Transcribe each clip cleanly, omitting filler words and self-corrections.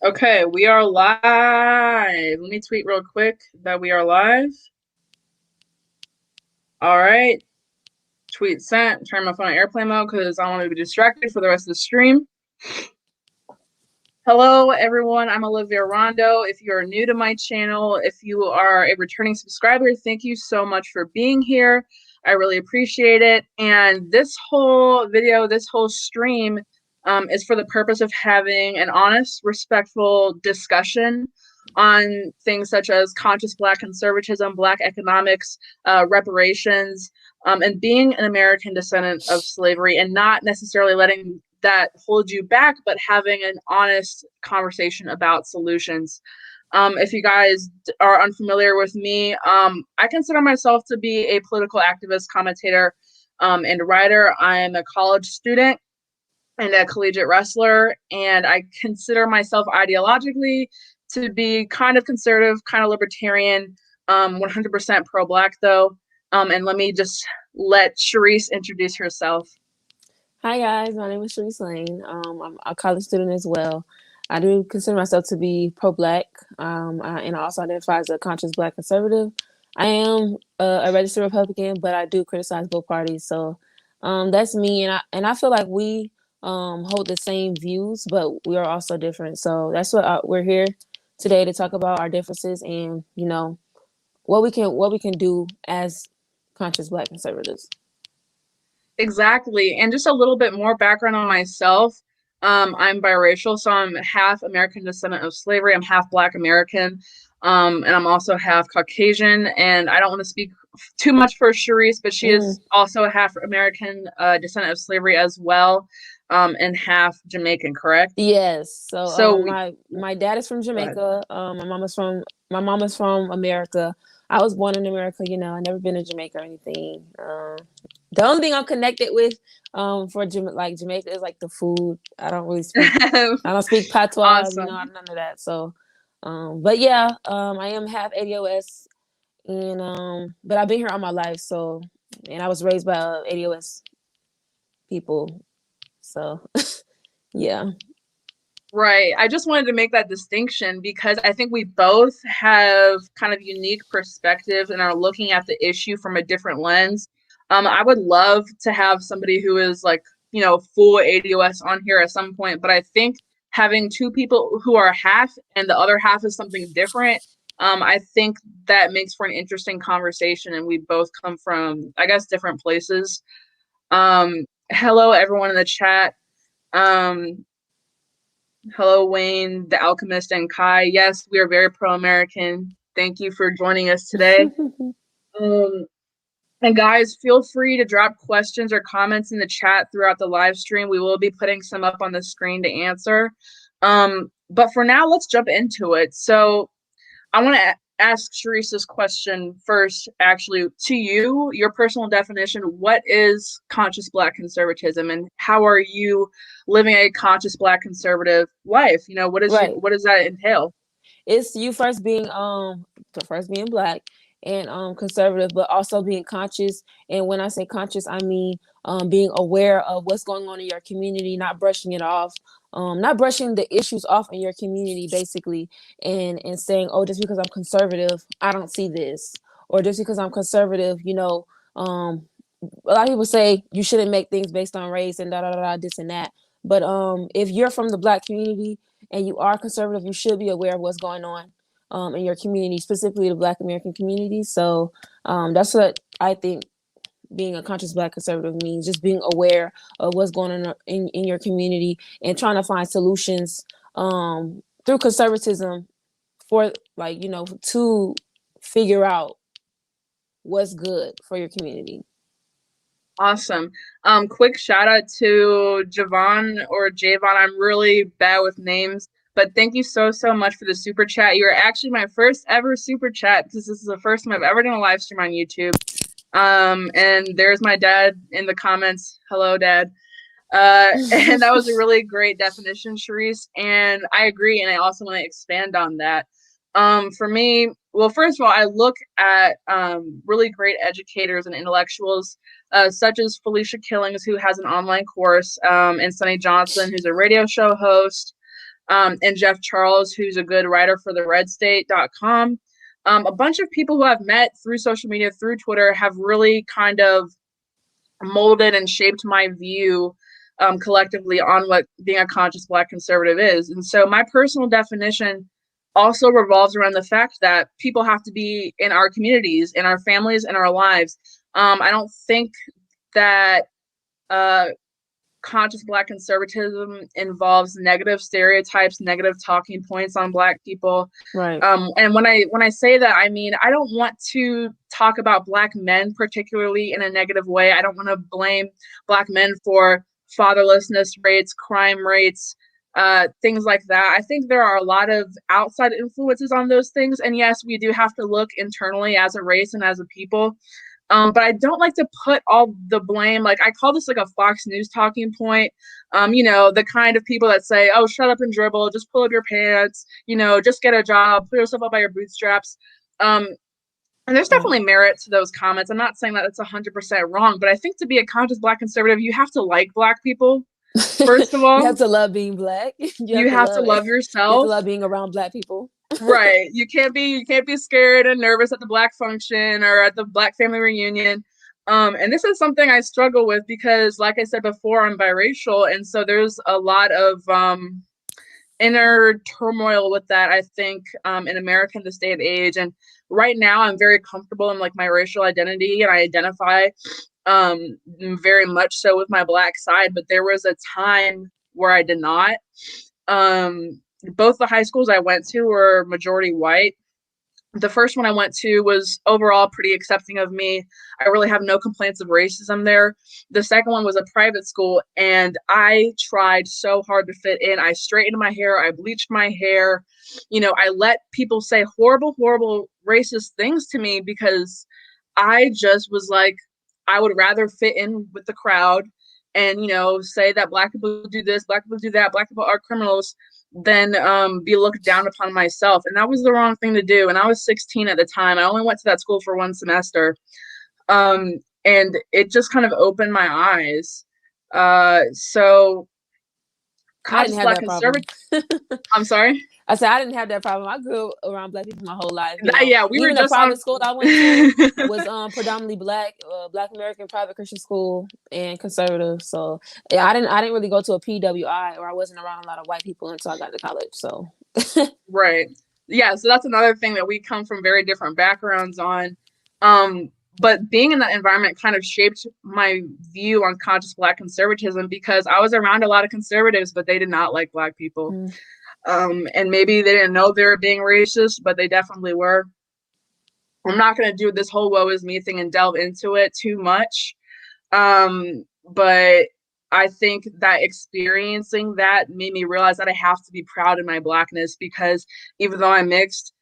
Okay, we are live. Let me tweet real quick that we are live. All right. Tweet sent. Turn my phone on airplane mode because I don't want to be distracted for the rest of the stream. Hello, everyone. I'm Olivia Rondo. If you are new to my channel, if you are a returning subscriber, thank you so much for being here. I really appreciate it. And this whole video, this whole stream is for the purpose of having an honest, respectful discussion on things such as conscious Black conservatism, Black economics, reparations, and being an American descendant of slavery and not necessarily letting that hold you back, but having an honest conversation about solutions. If you guys are unfamiliar with me, I consider myself to be a political activist, commentator, and writer. I'm a college student and a collegiate wrestler, and I consider myself ideologically to be kind of conservative, kind of libertarian, 100% pro-Black though. And let me just let Charisse introduce herself. Hi guys, my name is Charrise Lane. I'm a college student as well. I do consider myself to be pro-Black, and I also identify as a conscious Black conservative. I am a registered Republican, but I do criticize both parties. So that's me, and I feel like we hold the same views, but we are also different. So that's what we're here today to talk about our differences and what we can do as conscious Black conservatives. Exactly. And just a little bit more background on myself. I'm biracial, so I'm half American descendant of slavery. I'm half Black American, and I'm also half Caucasian. And I don't want to speak too much for Charisse, but she is also a half American descendant of slavery as well, and half Jamaican, correct? Yes. So My dad is from Jamaica. My mom is from America. I was born in America. I never been to Jamaica or anything. The only thing I'm connected with for Jamaica is like the food. I don't really speak. I don't speak patois. awesome. None of that. So, but yeah, I am half ADOS, and but I've been here all my life. So, and I was raised by ADOS people. So, yeah. Right. I just wanted to make that distinction because I think we both have kind of unique perspectives and are looking at the issue from a different lens. I would love to have somebody who is like, full ADOS on here at some point, but I think having two people who are half and the other half is something different, I think that makes for an interesting conversation, and we both come from, I guess, different places. Hello, everyone in the chat. Hello, Wayne, the Alchemist, and Kai. Yes, we are very pro-American. Thank you for joining us today. And guys, feel free to drop questions or comments in the chat throughout the live stream. We will be putting some up on the screen to answer. But for now, let's jump into it. So I want to ask Charisse this question first, actually, to you, your personal definition. What is conscious Black conservatism, and how are you living a conscious Black conservative life? What does that entail? It's you first being Black and conservative, but also being conscious. And when I say conscious, I mean being aware of what's going on in your community, not brushing it off, not brushing the issues off in your community, basically, and saying, oh, just because I'm conservative, I don't see this, or just because I'm conservative, a lot of people say you shouldn't make things based on race and this and that. But if you're from the Black community and you are conservative, you should be aware of what's going on in your community, specifically the Black American community. So that's what I think being a conscious Black conservative means, just being aware of what's going on in your community and trying to find solutions through conservatism for to figure out what's good for your community. Awesome. Quick shout out to Javon or Javon. I'm really bad with names, but thank you so much for the super chat. You are actually my first ever super chat because this is the first time I've ever done a live stream on YouTube. And there's my dad in the comments. Hello, Dad. And that was a really great definition, Charisse. And I agree. And I also want to expand on that. For me, well, first of all, I look at really great educators and intellectuals, such as Felicia Killings, who has an online course, and Sunny Johnson, who's a radio show host. and Jeff Charles, who's a good writer for theredstate.com. A bunch of people who I've met through social media, through Twitter, have really kind of molded and shaped my view collectively on what being a conscious Black conservative is. And so my personal definition also revolves around the fact that people have to be in our communities, in our families, in our lives. I don't think that conscious Black conservatism involves negative stereotypes, negative talking points on Black people. Right. And when I say that, I mean, I don't want to talk about Black men particularly in a negative way. I don't want to blame Black men for fatherlessness rates, crime rates, things like that. I think there are a lot of outside influences on those things. And yes, we do have to look internally as a race and as a people. But I don't like to put all the blame, like I call this like a Fox News talking point. The kind of people that say, oh, shut up and dribble, just pull up your pants, just get a job, pull yourself up by your bootstraps. And there's definitely merit to those comments. I'm not saying that it's 100% wrong, but I think to be a conscious Black conservative, you have to like Black people. First of all, you have to love being Black. You have to love yourself. You have to love being around Black people. Right. You can't be scared and nervous at the Black function or at the Black family reunion. And this is something I struggle with because, like I said before, I'm biracial, and so there's a lot of inner turmoil with that, I think, in America in this day and age. And right now I'm very comfortable in like my racial identity, and I identify very much so with my Black side, but there was a time where I did not. Both the high schools I went to were majority white. The first one I went to was overall pretty accepting of me. I really have no complaints of racism there. The second one was a private school, and I tried so hard to fit in. I straightened my hair. I bleached my hair. I let people say horrible, horrible racist things to me because I just was like, I would rather fit in with the crowd and, say that Black people do this, Black people do that, Black people are criminals, than be looked down upon myself. And that was the wrong thing to do. And I was 16 at the time. I only went to that school for one semester. And it just kind of opened my eyes. So conscious Black conservative. I'm sorry? I said I didn't have that problem. I grew up around Black people my whole life. Yeah, we even were just the private school I went to was predominantly Black American private Christian school and conservative. So yeah, I didn't really go to a PWI, or I wasn't around a lot of white people until I got to college. So right, yeah. So that's another thing that we come from very different backgrounds on. But being in that environment kind of shaped my view on conscious Black conservatism because I was around a lot of conservatives, but they did not like Black people. And maybe they didn't know they were being racist, but they definitely were. I'm not going to do this whole woe is me thing and delve into it too much. But I think that experiencing that made me realize that I have to be proud of my Blackness, because even though I'm mixed,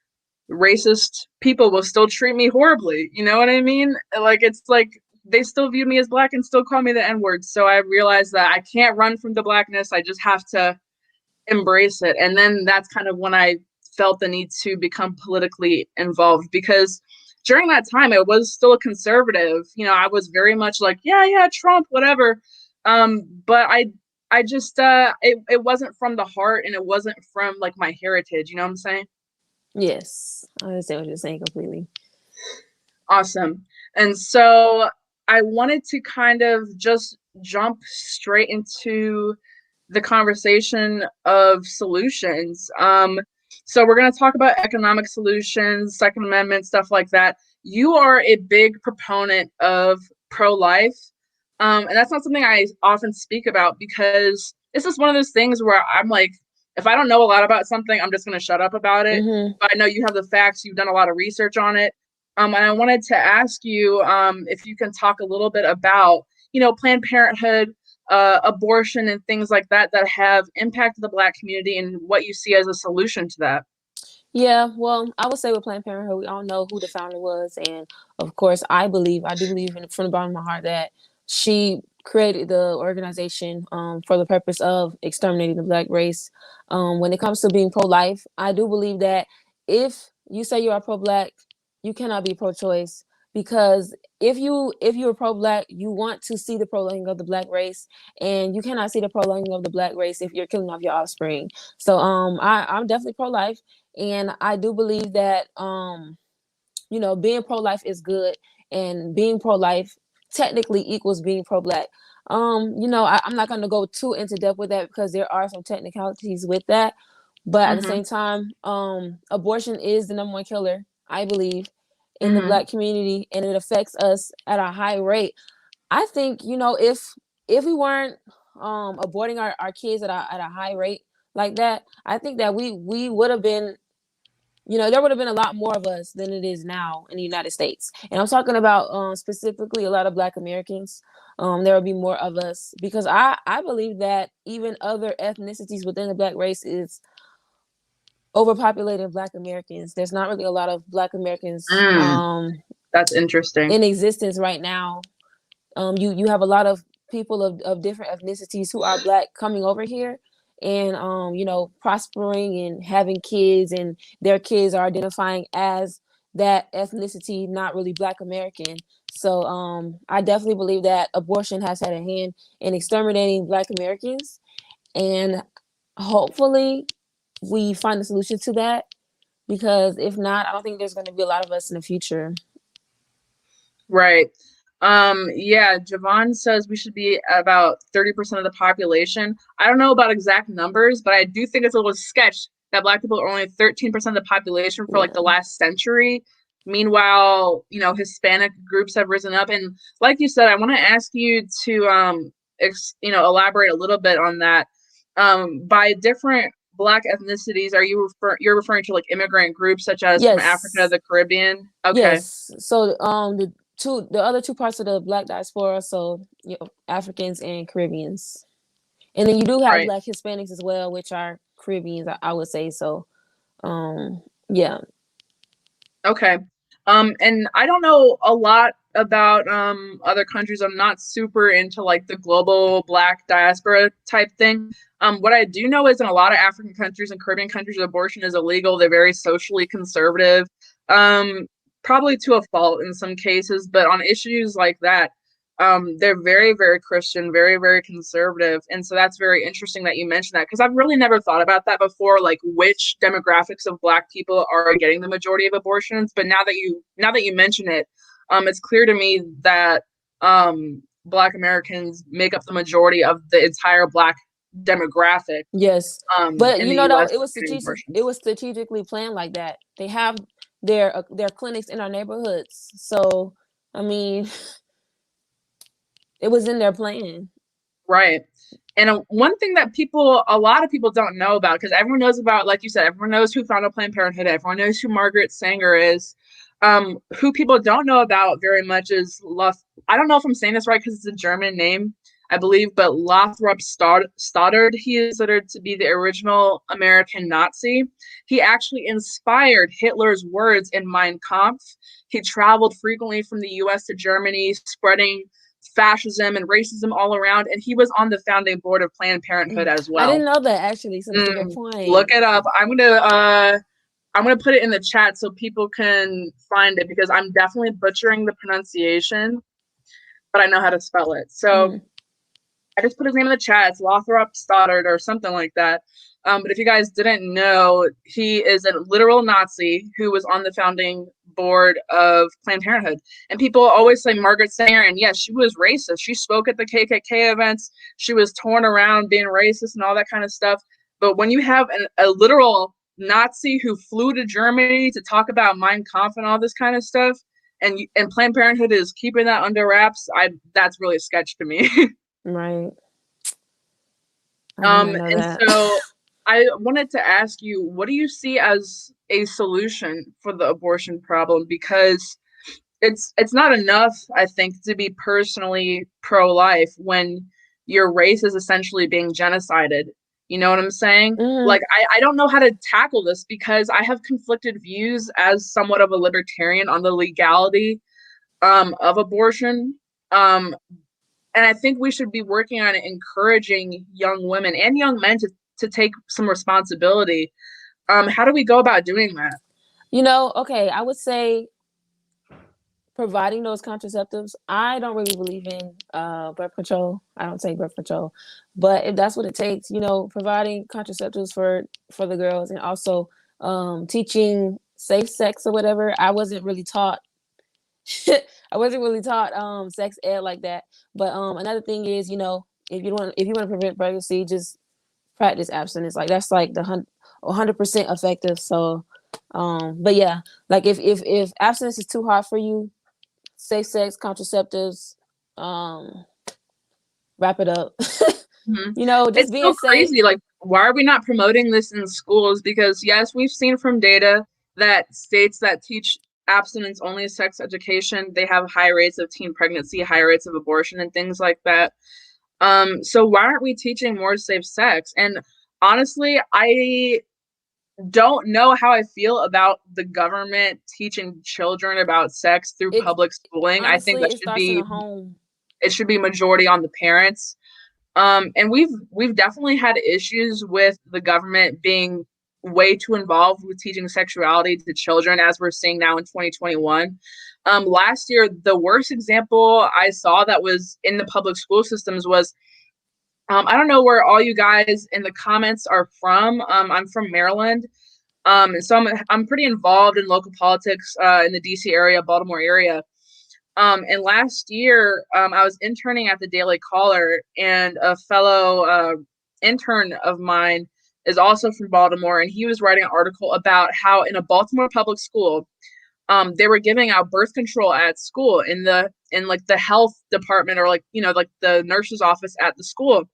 racist people will still treat me horribly. You know what I mean? Like, it's like they still view me as Black and still call me the N-word. So I realized that I can't run from the Blackness. I just have to embrace it. And then that's kind of when I felt the need to become politically involved, because during that time I was still a conservative. I was very much like, yeah, Trump, whatever. But I just it wasn't from the heart, and it wasn't from like my heritage. You know what I'm saying? Yes, I understand what you're saying completely. Awesome. And so I wanted to kind of just jump straight into the conversation of solutions. So we're going to talk about economic solutions, Second Amendment, stuff like that. You are a big proponent of pro-life. And that's not something I often speak about, because it's just one of those things where I'm like, if I don't know a lot about something, I'm just going to shut up about it. But I know you have the facts. You've done a lot of research on it. And I wanted to ask you if you can talk a little bit about, Planned Parenthood, abortion, and things like that have impacted the Black community, and what you see as a solution to that. Yeah, well, I would say with Planned Parenthood, we all know who the founder was. And of course, I do believe from the bottom of my heart that she created the organization for the purpose of exterminating the Black race. When it comes to being pro-life, I do believe that if you say you are pro-Black, you cannot be pro-choice. because if you're pro-black, you want to see the prolonging of the black race, and you cannot see the prolonging of the black race if you're killing off your offspring. So I'm definitely pro-life, and I do believe that being pro-life is good, and being pro-life technically equals being pro-black. I'm not going to go too into depth with that because there are some technicalities with that, but at the same time, abortion is the number one killer, I believe, in the black community, and it affects us at a high rate. I think, if we weren't aborting our kids at a high rate like that, I think that we would have been, there would have been a lot more of us than it is now in the United States. And I'm talking about specifically a lot of Black Americans. There will be more of us, because I believe that even other ethnicities within the Black race is overpopulated Black Americans. There's not really a lot of Black Americans that's interesting in existence right now. You have a lot of people of different ethnicities who are Black coming over here, and prospering and having kids, and their kids are identifying as that ethnicity, not really Black American. So I definitely believe that abortion has had a hand in exterminating Black Americans, and hopefully we find a solution to that, because if not, I don't think there's going to be a lot of us in the future. Right. Yeah, Javon says we should be about 30% of the population. I don't know about exact numbers, but I do think it's a little sketch that Black people are only 13% of the population for like the last century. Meanwhile, Hispanic groups have risen up. And like you said, I want to ask you to elaborate a little bit on that. By different Black ethnicities, you're referring to like immigrant groups such as from Africa, the Caribbean? Okay. Yes. So the other two parts of the Black diaspora, so Africans and Caribbeans, and then you do have Black Hispanics as well, which are Caribbeans, I would say. So yeah. Okay. And I don't know a lot about other countries. I'm not super into like the global Black diaspora type thing. What I do know is in a lot of African countries and Caribbean countries, abortion is illegal. They're very socially conservative. Probably to a fault in some cases, but on issues like that, they're very, very Christian, very, very conservative. And so that's very interesting that you mentioned that, because I've really never thought about that before, like which demographics of Black people are getting the majority of abortions. But now that you mention it, it's clear to me that Black Americans make up the majority of the entire Black demographic. Yes. But it was strategically planned like that. They have their clinics in our neighborhoods. So, I mean, it was in their plan. Right. And one thing that a lot of people don't know about, because everyone knows about, like you said, everyone knows who founded Planned Parenthood. Everyone knows who Margaret Sanger is. Who people don't know about very much is I don't know if I'm saying this right because it's a German name, I believe, but Lothrop Stoddard. He is considered to be the original American Nazi. He actually inspired Hitler's words in Mein Kampf. He traveled frequently from the U.S. to Germany, spreading fascism and racism all around, and he was on the founding board of Planned Parenthood as well. I didn't know that, actually, so that's a good point. Look it up. I'm gonna put it in the chat so people can find it, because I'm definitely butchering the pronunciation, but I know how to spell it. So I just put his name in the chat. It's Lothrop Stoddard or something like that. But if you guys didn't know, he is a literal Nazi who was on the founding board of Planned Parenthood. And people always say Margaret Sanger, and yes, she was racist. She spoke at the KKK events. She was torn around being racist and all that kind of stuff. But when you have a literal Nazi who flew to Germany to talk about Mein Kampf and all this kind of stuff, and Planned Parenthood is keeping that under wraps, that's really a sketch to me. Right. So I wanted to ask you, what do you see as a solution for the abortion problem? Because it's not enough, I think, to be personally pro-life when your race is essentially being genocided. You know what I'm saying? Like, I don't know how to tackle this, because I have conflicted views as somewhat of a libertarian on the legality of abortion. And I think we should be working on encouraging young women and young men to take some responsibility. How do we go about doing that? Okay, I would say providing those contraceptives, I don't really believe in birth control. I don't take birth control, but if that's what it takes, providing contraceptives for the girls, and also teaching safe sex or whatever. I wasn't really taught. I wasn't really taught sex ed like that. But another thing is, if you want to prevent pregnancy, just practice abstinence. Like that's like the 100% effective. So, but yeah, like if abstinence is too hard for you, safe sex, contraceptives, wrap it up. Mhm. Just It's so being safe. crazy. Like, why are we not promoting this in schools? Because yes, we've seen from data that states that teach abstinence only sex education, they have high rates of teen pregnancy, high rates of abortion, and things like that. So why aren't we teaching more safe sex? And honestly, I don't know how I feel about the government teaching children about sex through It public schooling. I think honestly, that it starts in the home. it should be majority on the parents. And we've definitely had issues with the government being way too involved with teaching sexuality to children, as we're seeing now in 2021. Last year, the worst example I saw that was in the public school systems was I don't know where all you guys in the comments are from. I'm from Maryland. And so I'm pretty involved in local politics in the DC area, Baltimore area. And last year, I was interning at the Daily Caller, and a fellow intern of mine is also from Baltimore, and he was writing an article about how in a Baltimore public school, they were giving out birth control at school in like the health department, or like like the nurse's office at the school.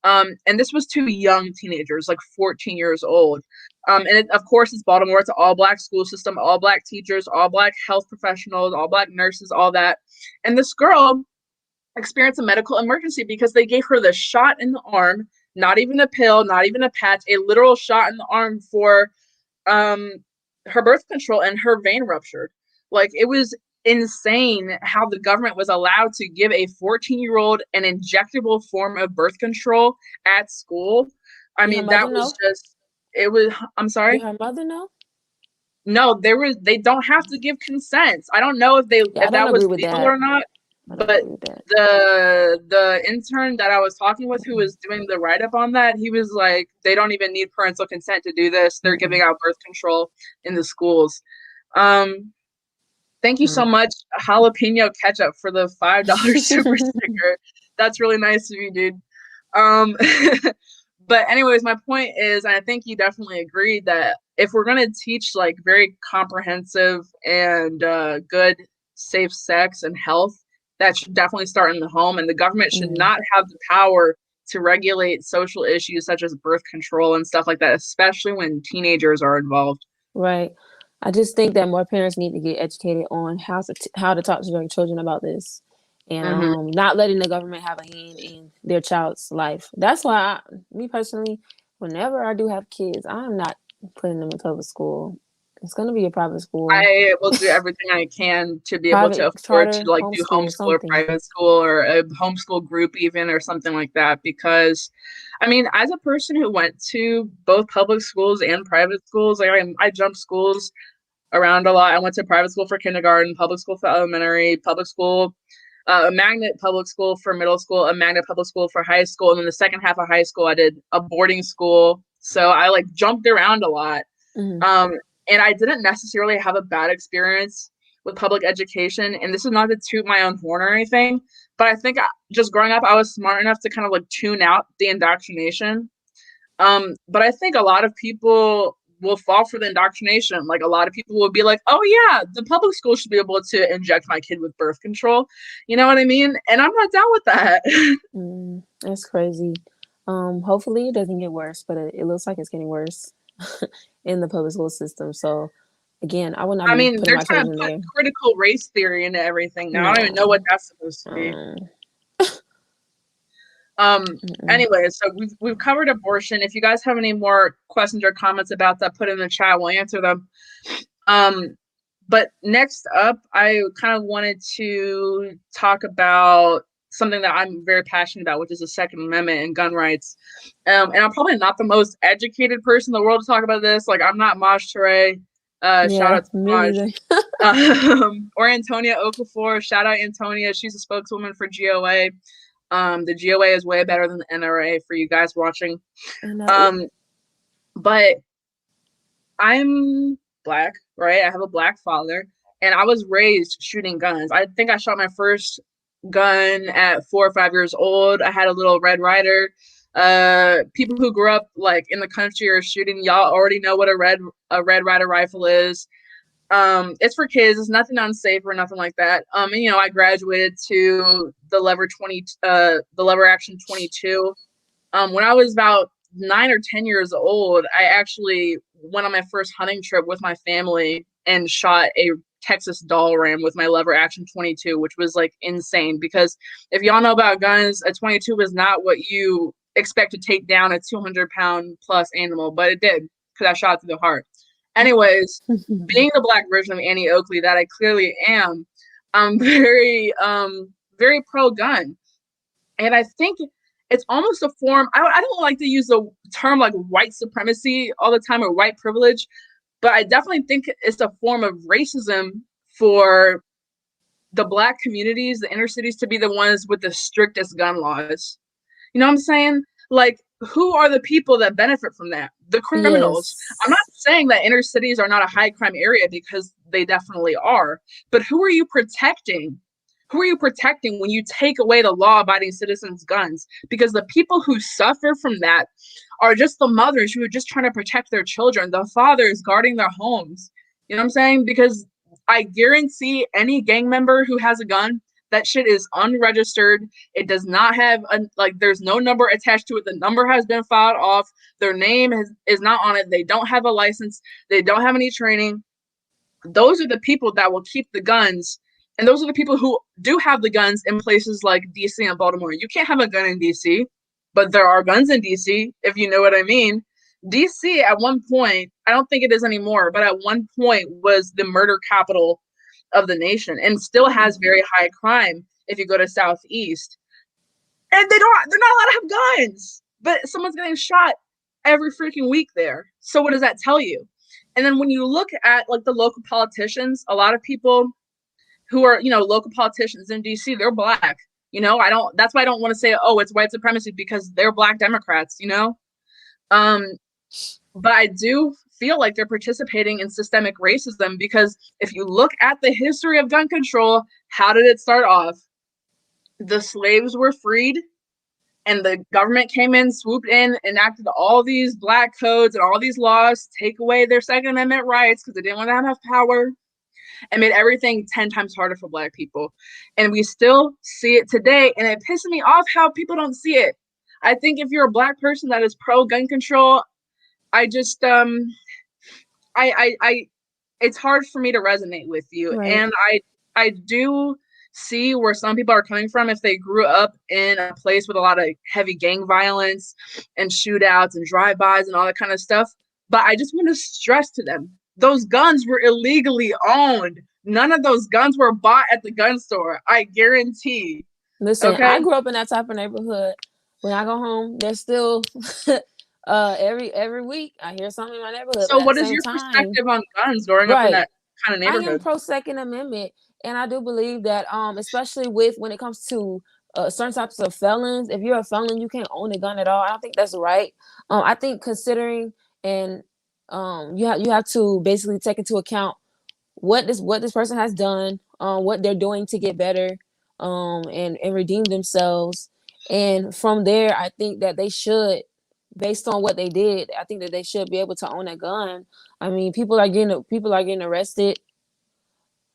And this was two young teenagers, like 14 years old. Of course, it's Baltimore. It's an all-black school system, all black teachers, all black health professionals, all black nurses, all that. And this girl experienced a medical emergency because they gave her the shot in the arm, not even a pill, not even a patch, a literal shot in the arm for um, her birth control, and her vein ruptured. Like, it was insane how the government was allowed to give a 14-year-old an injectable form of birth control at school. I Did her mean, mother that was know? just, it was, I'm Did sorry. her mother know? No, they don't have to give consent. I don't know Yeah, I if don't that was agree with legal that. or not, I don't but agree with that. the intern that I was talking with, who was doing the write up on that, he was like, they don't even need parental consent to do this. They're giving Mm-mm. out birth control in the schools. Um, Thank you so Mm. much, jalapeno ketchup, for the $5 super sticker. That's really nice of you, dude. Um, but anyways, my point is, and I think you definitely agreed that if we're gonna teach like very comprehensive and good, safe sex and health, that should definitely start in the home, and the government should Mm. not have the power to regulate social issues such as birth control and stuff like that, especially when teenagers are involved. Right. I just think that more parents need to get educated on how to talk to their children about this, and Hmm. not letting the government have a hand in their child's life. That's why me personally, whenever I do have kids, I'm not putting them in public school. It's going to be a private school, I will do everything I can to be able to private afford to charter, like do homeschool, homeschool or something. private school or a homeschool group even or something like that. Because I mean, as a person who went to both public schools and private schools, like I jumped schools around a lot. I went to private school for kindergarten, public school for elementary, public school, a magnet public school for middle school, a magnet public school for high school, and then the second half of high school I did a boarding school. So I like jumped around a lot. Mm-hmm. Um, and I didn't necessarily have a bad experience with public education. And this is not to toot my own horn or anything, but I think just growing up, I was smart enough to kind of like tune out the indoctrination. But I think a lot of people will fall for the indoctrination. Like, a lot of people will be like, oh yeah, the public school should be able to inject my kid with birth control. You know what I mean? And I'm not down with that. That's crazy. Hopefully it doesn't get worse, but it looks like it's getting worse in the public school system. So again, I would not I be mean, putting they're my trying to children put there. critical race theory into everything now. I don't even know what No. that's supposed to be. Um, Um, mm-mm. anyway, so we've covered abortion. If you guys have any more questions or comments about that, put in the chat. We'll answer them. Um, but next up, I kind of wanted to talk about something that I'm very passionate about, which is the Second Amendment and gun rights. And I'm probably not the most educated person in the world to talk about this. Like, I'm not Maj Toure. Shout Yeah, out to me Maj. neither. Or Antonia Okafor. Shout out Antonia. She's a spokeswoman for GOA. The GOA is way better than the NRA for you guys watching. And But I'm black, right? I have a black father, and I was raised shooting guns. I think I shot my first gun at 4 or 5 years old. I had a little Red Ryder. People who grew up like in the country or shooting, y'all already know what a Red Ryder rifle is. It's for kids. It's nothing unsafe or nothing like that. And, I graduated to the lever action 22. When I was about 9 or 10 years old, I actually went on my first hunting trip with my family and shot a Texas doll ram with my lever action 22, which was like insane because if y'all know about guns, a 22 is not what you expect to take down a 200-pound plus animal, but it did because I shot through the heart. Anyways, being the black version of Annie Oakley that I clearly am, I'm very pro gun. And I think it's almost a form. I don't like to use the term like white supremacy all the time or white privilege, but I definitely think it's a form of racism for the black communities, the inner cities, to be the ones with the strictest gun laws. You know what I'm saying? Like, who are the people that benefit from that? The criminals. I'm not yes. saying that inner cities are not a high crime area because they definitely are, but who are you protecting? Who are you protecting when you take away the law abiding citizens' guns? Because the people who suffer from that are just the mothers who are just trying to protect their children, the fathers guarding their homes. You know what I'm saying? Because I guarantee any gang member who has a gun, that shit is unregistered. It does not have there's no number attached to it. The number has been filed off. Their name is not on it. They don't have a license. They don't have any training. Those are the people that will keep the guns. And those are the people who do have the guns in places like DC and Baltimore. You can't have a gun in DC, but there are guns in DC, if you know what I mean. DC at one point, I don't think it is anymore, but at one point was the murder capital of the nation and still has very high crime if you go to Southeast. And they're not allowed to have guns, but someone's getting shot every freaking week there. So what does that tell you? And then when you look at like the local politicians, a lot of people who are, local politicians in DC, they're black. That's why I don't want to say, oh, it's white supremacy, because they're black Democrats, but I do feel like they're participating in systemic racism, because if you look at the history of gun control, how did it start off? The slaves were freed, and the government came in, swooped in, enacted all these black codes and all these laws to take away their Second Amendment rights because they didn't want to have power, and made everything 10 times harder for black people. And we still see it today, and it pisses me off how people don't see it. I think if you're a black person that is pro gun control, I just I it's hard for me to resonate with you. Right. And I do see where some people are coming from if they grew up in a place with a lot of heavy gang violence and shootouts and drive-bys and all that kind of stuff. But I just want to stress to them, those guns were illegally owned. None of those guns were bought at the gun store. I guarantee. Listen, Okay? I grew up in that type of neighborhood. When I go home, there's still every week I hear something in my neighborhood. So But at what the is same your time, perspective on guns growing up in right. that kind of I am neighborhood? pro Second Amendment, and I do believe that, especially when it comes to certain types of felons, if you're a felon, you can't own a gun at all. I don't think that's right. I think considering and you have to basically take into account what this person has done, what they're doing to get better, and redeem themselves. And from there, I think that they should, based on what they did, I think that they should be able to own a gun. I mean, people are getting arrested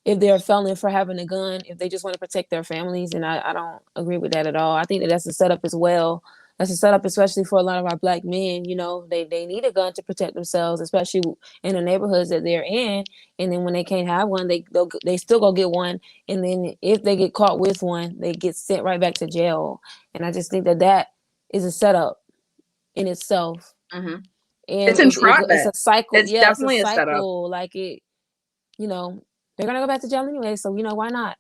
if they're a felon for having a gun, if they just want to protect their families. And I don't agree with that at all. I think that that's a setup as well. That's a setup, especially for a lot of our black men. They need a gun to protect themselves, especially in the neighborhoods that they're in. And then when they can't have one, they still go get one. And then if they get caught with one, they get sent right back to jail. And I just think that that is a setup in itself. Mm-hmm. And It's it's entrapment. a cycle. It's Yeah, it's a definitely a setup. cycle. Like you know, they're gonna go back to jail anyway. So why not?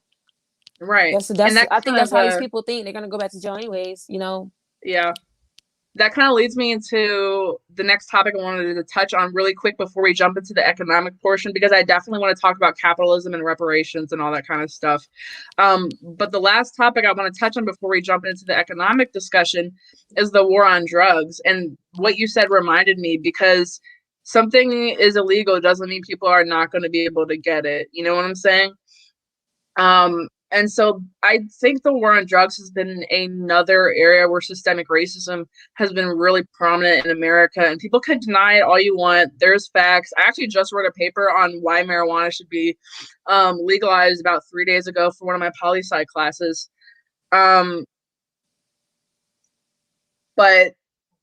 Right. And I think kind that's of how these people think. They're gonna go back to jail anyways. yeah. that kind of leads me into the next topic I wanted to touch on really quick before we jump into the economic portion, because I definitely want to talk about capitalism and reparations and all that kind of stuff. But the last topic I want to touch on before we jump into the economic discussion is the war on drugs. And what you said reminded me, because something is illegal doesn't mean people are not going to be able to get it. You know what I'm saying? And so I think the war on drugs has been another area where systemic racism has been really prominent in America, and people can deny it all you want. There's facts. I actually just wrote a paper on why marijuana should be legalized about 3 days ago for one of my poli-sci classes. But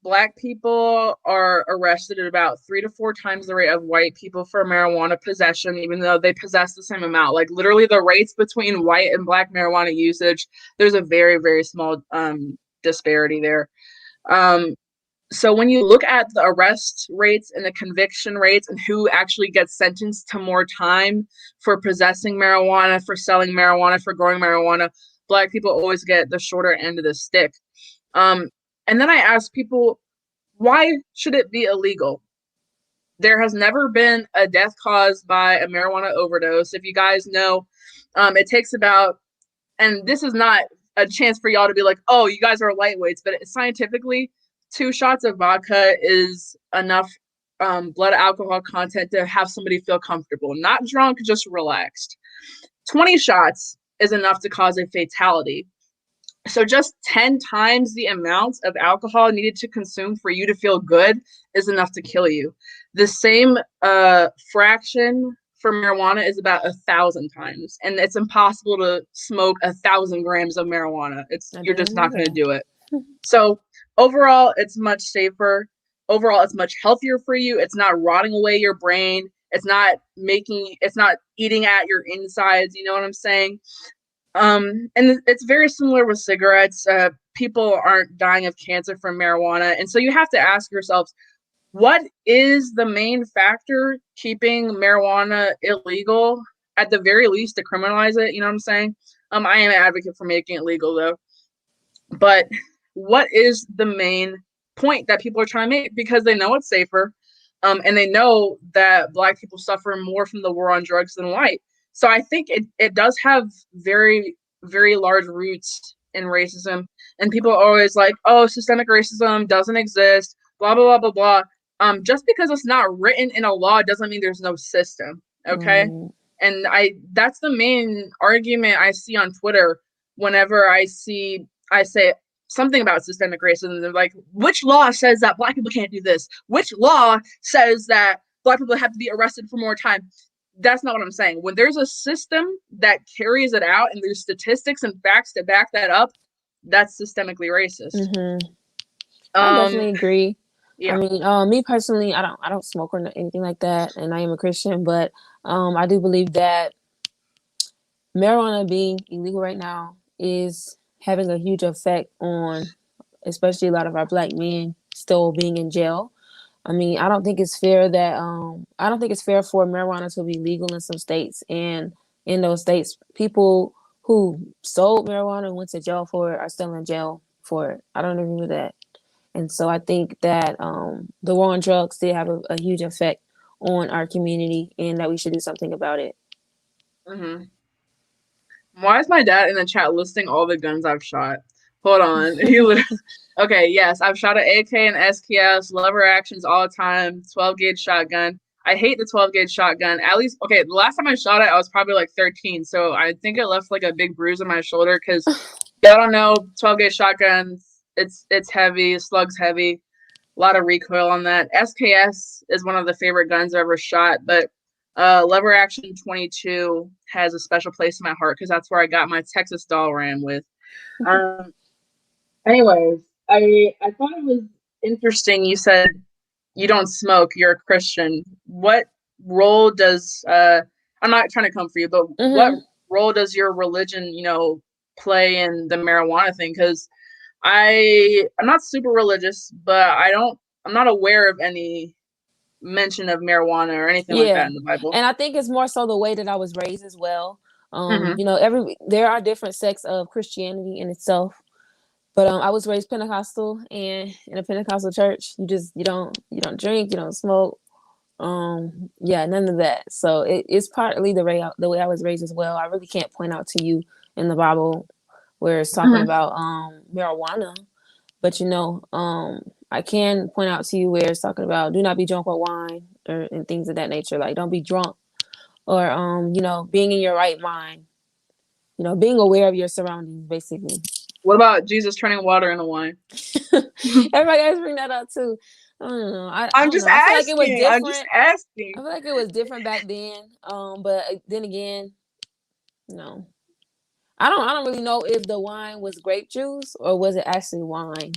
Black people are arrested at about 3 to 4 times the rate of white people for marijuana possession, even though they possess the same amount. Like literally the rates between white and Black marijuana usage, there's a very, very small disparity there. So when you look at the arrest rates and the conviction rates and who actually gets sentenced to more time for possessing marijuana, for selling marijuana, for growing marijuana, Black people always get the shorter end of the stick. And then I ask people, why should it be illegal? There has never been a death caused by a marijuana overdose. If you guys know, it takes about, and this is not a chance for y'all to be like, oh, you guys are lightweights, but scientifically, 2 shots of vodka is enough blood alcohol content to have somebody feel comfortable, not drunk, just relaxed. 20 shots is enough to cause a fatality. So just 10 times the amount of alcohol needed to consume for you to feel good is enough to kill you. The same fraction for marijuana is about 1,000 times, and it's impossible to smoke 1,000 grams of marijuana. You're just not going to do it. So overall, it's much safer. Overall, it's much healthier for you. It's not rotting away your brain. It's not eating at your insides. You know what I'm saying? And it's very similar with cigarettes. People aren't dying of cancer from marijuana. And so you have to ask yourselves, what is the main factor keeping marijuana illegal? At the very least, to criminalize it, you know what I'm saying? I am an advocate for making it legal, though. But what is the main point that people are trying to make? Because they know it's safer, and they know that Black people suffer more from the war on drugs than white. So I think it does have very, very large roots in racism. And people are always like, oh, systemic racism doesn't exist, blah, blah, blah, blah, blah. Just because it's not written in a law doesn't mean there's no system, okay? And that's the main argument I see on Twitter whenever I say something about systemic racism. They're like, which law says that Black people can't do this? Which law says that Black people have to be arrested for more time? That's not what I'm saying. When there's a system that carries it out and there's statistics and facts to back that up, that's systemically racist. I definitely agree. Yeah. I mean, me personally, I don't smoke or anything like that, and I am a Christian, but I do believe that marijuana being illegal right now is having a huge effect on, especially a lot of our Black men still being in jail. I mean, I don't think it's fair for marijuana to be legal in some states, and in those states, people who sold marijuana and went to jail for it are still in jail for it. I don't agree with that. And so I think that the war on drugs did have a huge effect on our community, and that we should do something about it. Mm-hmm. Why is my dad in the chat listing all the guns I've shot? Hold on. Okay, yes, I've shot an AK and SKS, lever actions all the time, 12 gauge shotgun. I hate the 12 gauge shotgun. At least, okay, the last time I shot it, I was probably like 13. So I think it left like a big bruise on my shoulder because y'all don't know, 12 gauge shotguns, it's heavy, slug's heavy, a lot of recoil on that. SKS is one of the favorite guns I've ever shot, but lever action 22 has a special place in my heart because that's where I got my Texas doll ram with. Anyways, I thought it was interesting. You said you don't smoke, you're a Christian. What role does I'm not trying to come for you, but what role does your religion, play in the marijuana thing? Because I'm not super religious, but I'm not aware of any mention of marijuana or anything like that in the Bible. And I think it's more so the way that I was raised as well. There are different sects of Christianity in itself. But I was raised Pentecostal, and in a Pentecostal church, you don't drink, you don't smoke. Yeah, none of that. So it's partly the way I was raised as well. I really can't point out to you in the Bible where it's talking Mhm. about marijuana, but I can point out to you where it's talking about do not be drunk with wine and things of that nature. Like don't be drunk, or being in your right mind. Being aware of your surroundings, basically. What about Jesus turning water into wine? Everybody else bring that up too. I don't know. I I'm don't just know. I feel like it was asking. I'm just different. I asking. feel like it was different back then. But then again, no. I don't really know if the wine was grape juice or was it actually wine.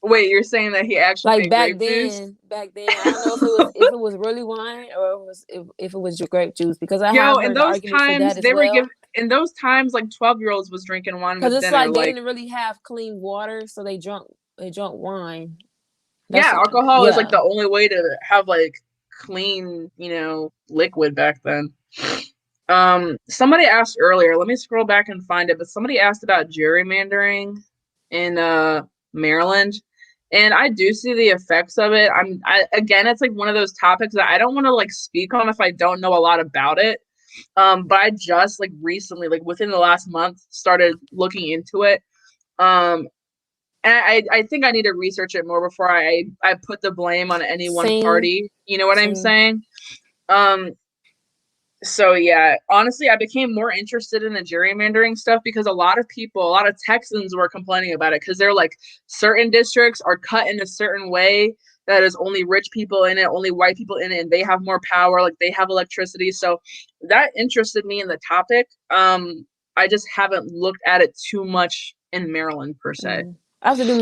Wait, you're saying that he actually Like made grape juice? back then, I don't know if it was really wine or if it was your grape juice, because I Yo, have in heard the those argument for times that as they were well. giving. In those times, like 12-year-olds was drinking wine Because with it's dinner. like they Like, didn't really have clean water, so they drunk wine. That's yeah, what alcohol is like yeah. the only way to have like clean, liquid back then. Somebody asked earlier, let me scroll back and find it, but somebody asked about gerrymandering in Maryland. And I do see the effects of it. Again, it's like one of those topics that I don't want to like speak on if I don't know a lot about it. But I just like recently, like within the last month, started looking into it. Um, and I think I need to research it more before I put the blame on any one Same, party. You know what I'm same. saying? Um, so yeah, honestly, I became more interested in the gerrymandering stuff because a lot of people, a lot of Texans were complaining about it because they're like certain districts are cut in a certain way that is only rich people in it, only white people in it, and they have more power, like they have electricity. So that interested me in the topic. I just haven't looked at it too much in Maryland per se. I have to do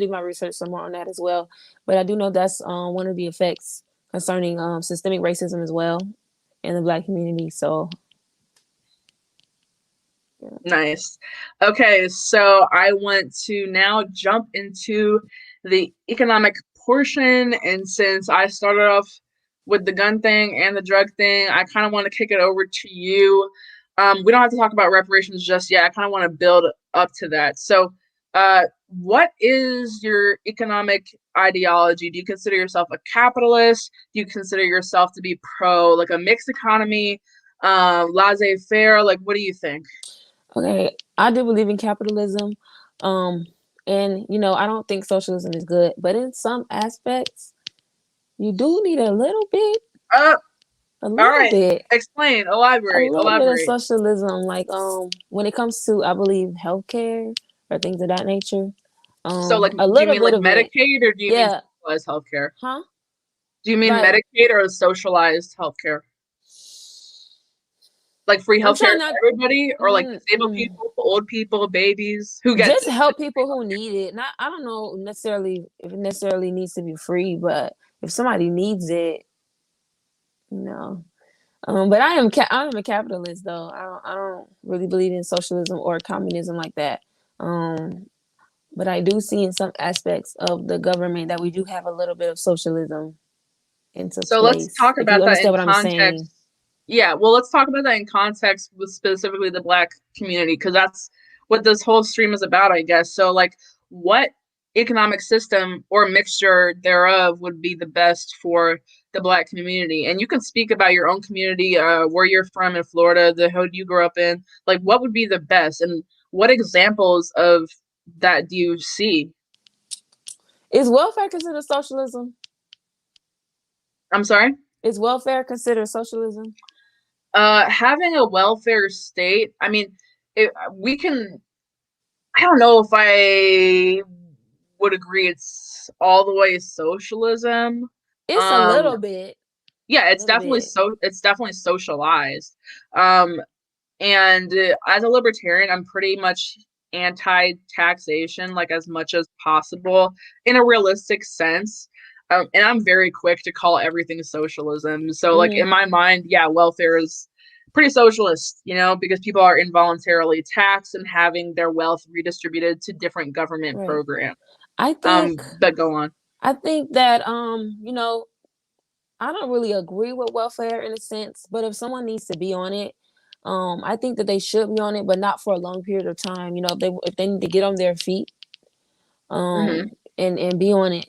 my research some more on that as well. But I do know that's one of the effects concerning systemic racism as well in the Black community. So yeah. Nice. Okay, so I want to now jump into the economic portion. And since I started off with the gun thing and the drug thing, I kind of want to kick it over to you. We don't have to talk about reparations just yet. I kind of want to build up to that. So, what is your economic ideology? Do you consider yourself a capitalist? Do you consider yourself to be pro, like a mixed economy, laissez faire? Like, what do you think? Okay, I do believe in capitalism, um, and I don't think socialism is good, but in some aspects, you do need Uh, a all little right. bit, Explain. a Elaborate. little bit of Elaborate. socialism, like when it comes to, I believe, healthcare or things of that nature. So, like, A do you little mean bit like of it, Medicaid or do you mean yeah, socialized healthcare? huh? Do you mean Like Medicaid or socialized healthcare? Like free I'm healthcare trying for not. everybody, or like Mm, disabled mm. people, old people, babies? Who gets Just it? help people who need it. Not, I don't know necessarily if it necessarily needs to be free, but if somebody needs it, no. But I am a capitalist though. I don't really believe in socialism or communism like that. Um, but I do see in some aspects of the government that we do have a little bit of socialism into So let's place. talk If you about that understand in what I'm saying. context. Yeah, well, let's talk about that in context with specifically the Black community, because that's what this whole stream is about, I guess. So, like, what economic system or mixture thereof would be the best for the Black community? And you can speak about your own community, where you're from in Florida, the hood you grew up in. Like, what would be the best, and what examples of that do you see? Is welfare considered socialism? I'm sorry. Is welfare considered socialism? Having a welfare state. I mean, we can. I don't know if I would agree it's all the way socialism. It's a Um, little bit, yeah, a it's little definitely bit. so. It's definitely socialized. Um, and as a libertarian, I'm pretty much anti-taxation, like as much as possible in a realistic sense. And I'm very quick to call everything socialism. So, like in Hmm. my mind, yeah, welfare is pretty socialist, because people are involuntarily taxed and having their wealth redistributed to different government Right. programs. I think But go on. I think that I don't really agree with welfare in a sense, but if someone needs to be on it, I think that they should be on it, but not for a long period of time. You know, if they need to get on their feet, Mm-hmm. and be on it,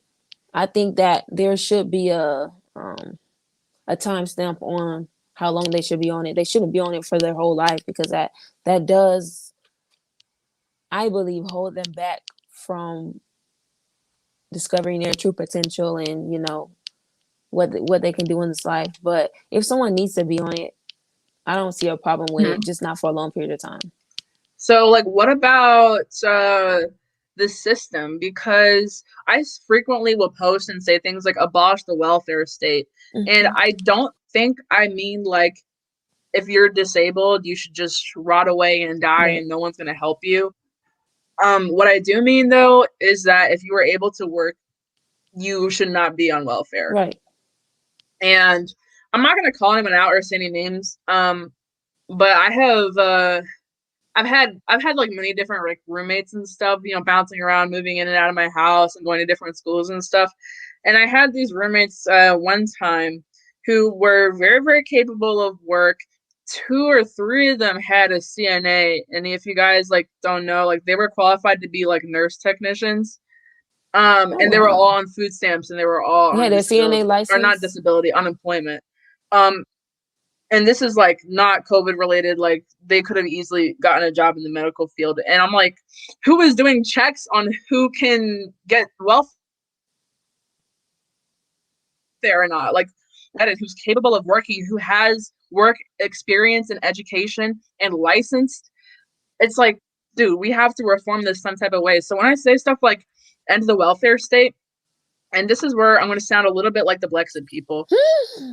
I think that there should be a timestamp on how long they should be on it. They shouldn't be on it for their whole life, because that does, I believe, hold them back from discovering their true potential and, you know, what they can do in this life. But if someone needs to be on it, I don't see a problem with Mm-hmm. it, just not for a long period of time. So, like, what about the system? Because I frequently will post and say things like abolish the welfare state. And Mm-hmm. I don't think I mean like if you're disabled, you should just rot away and die Right. and no one's going to help you. What I do mean, though, is that if you were able to work, you should not be on welfare. Right. And I'm not going to call anyone out or say any names. But I've had like many different like roommates and stuff, you know, bouncing around, moving in and out of my house and going to different schools and stuff. And I had these roommates one time who were very, very capable of work. Two or three of them had a CNA, and if you guys like don't know, like they were qualified to be like nurse technicians. Oh And they were all wow. on food stamps, and they were all Yeah, on their CNA disability, or not license. disability, unemployment. Um, and this is like not COVID related. Like they could have easily gotten a job in the medical field. And I'm like, who is doing checks on who can get welfare or not? Like that is who's capable of working, who has work experience and education and licensed. It's like, dude, we have to reform this some type of way. So when I say stuff like end the welfare state, and this is where I'm going to sound a little bit like the Blexit people,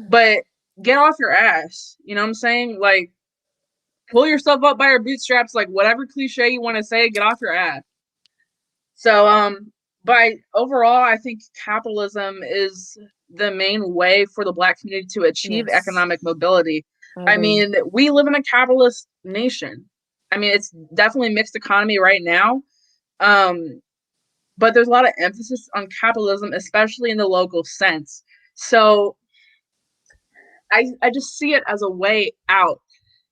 but get off your ass. You know what I'm saying? Like, pull yourself up by your bootstraps, like whatever cliche you want to say, get off your ass. So, but overall, I think capitalism is the main way for the Black community to achieve Yes, economic mobility. I I agree. mean, we live in a capitalist nation. I mean, it's definitely a mixed economy right now. Um, but there's a lot of emphasis on capitalism, especially in the local sense. So I just see it as a way out.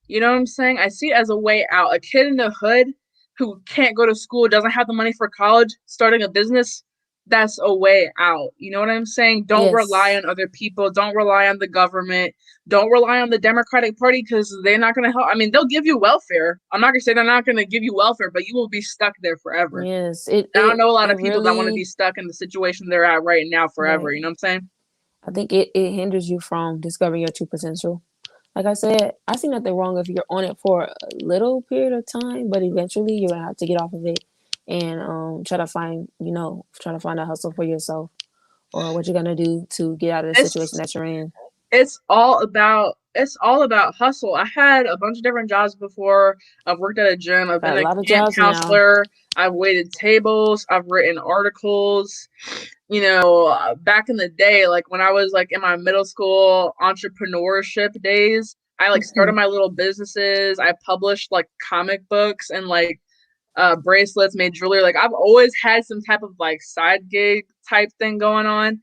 You know what I'm saying? I see it as a way out. A kid in the hood who can't go to school, doesn't have the money for college, starting a business, that's a way out. You know what I'm saying? Don't rely Yes. on other people. Don't rely on the government. Don't rely on the Democratic Party because they're not going to help. I mean, they'll give you welfare. I'm not going to say they're not going to give you welfare, but you will be stuck there forever. Yes. It I don't it know a lot it of people that want to be really, stuck in the situation they're at right now forever. right. You know what I'm saying? I think it hinders you from discovering your true potential. Like I said, I see nothing wrong if you're on it for a little period of time, but eventually you're gonna have to get off of it and try to find a hustle for yourself, or what you're gonna do to get out of the situation It's that you're in. it's all about hustle. I had a bunch of different jobs before. I've worked at a gym. I've been Got a a lot of camp jobs now. counselor. I've waited tables. I've written articles. You know, back in the day, like when I was like in my middle school entrepreneurship days, I like started Mhm. my little businesses. I published like comic books and like bracelets, made jewelry. Like I've always had some type of like side gig type thing going on.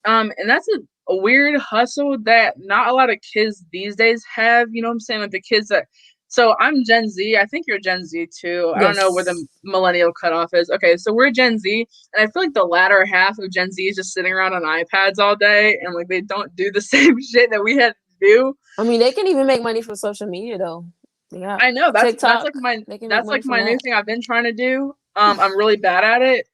And that's a weird hustle that not a lot of kids these days have. You know what I'm saying? Like the kids that. So I'm Gen Z. I think you're Gen Z too. I don't know where the Yes. millennial cutoff is. Okay, so we're Gen Z, and I feel like the latter half of Gen Z is just sitting around on iPads all day, and like they don't do the same shit that we had to do. I mean, they can even make money from social media though. They got I know that's like TikTok. my They can make that's money like from my new that. thing I've been trying to do. I'm really bad at it.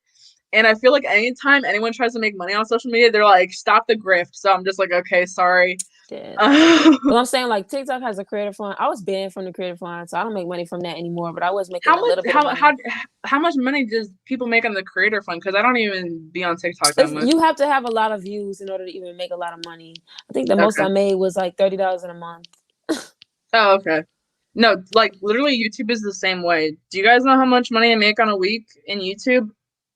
And I feel like anytime anyone tries to make money on social media, they're like, stop the grift. So I'm just like, okay, sorry. Yeah. how Well, I'm saying like TikTok has a creator fund. I was banned from the creator fund, so I don't make money from that anymore. But I was making a much little bit of how money. how much money does people make on the creator fund? Because I don't even be on TikTok that much. You have to have a lot of views in order to even make a lot of money. I think the most Okay. I made was like $30 in a month. Oh, okay. No, like literally YouTube is the same way. Do you guys know how much money I make on a week in YouTube?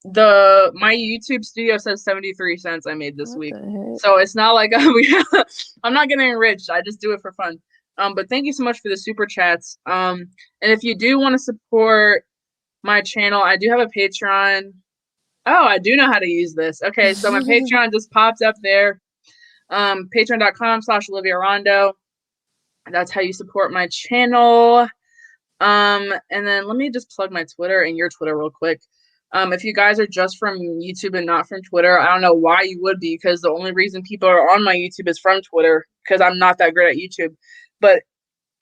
My YouTube studio says 73 cents I made this What week. the heck? So it's not like I'm not getting rich. I just do it for fun. But thank you so much for the super chats. And if you do want to support my channel, I do have a Patreon. Oh, I do know how to use this. Okay, so my Patreon just popped up there. Patreon.com/Olivia Rondo. That's how you support my channel. And then let me just plug my Twitter and your Twitter real quick. If you guys are just from YouTube and not from Twitter, I don't know why you would be, because the only reason people are on my YouTube is from Twitter, because I'm not that great at YouTube. But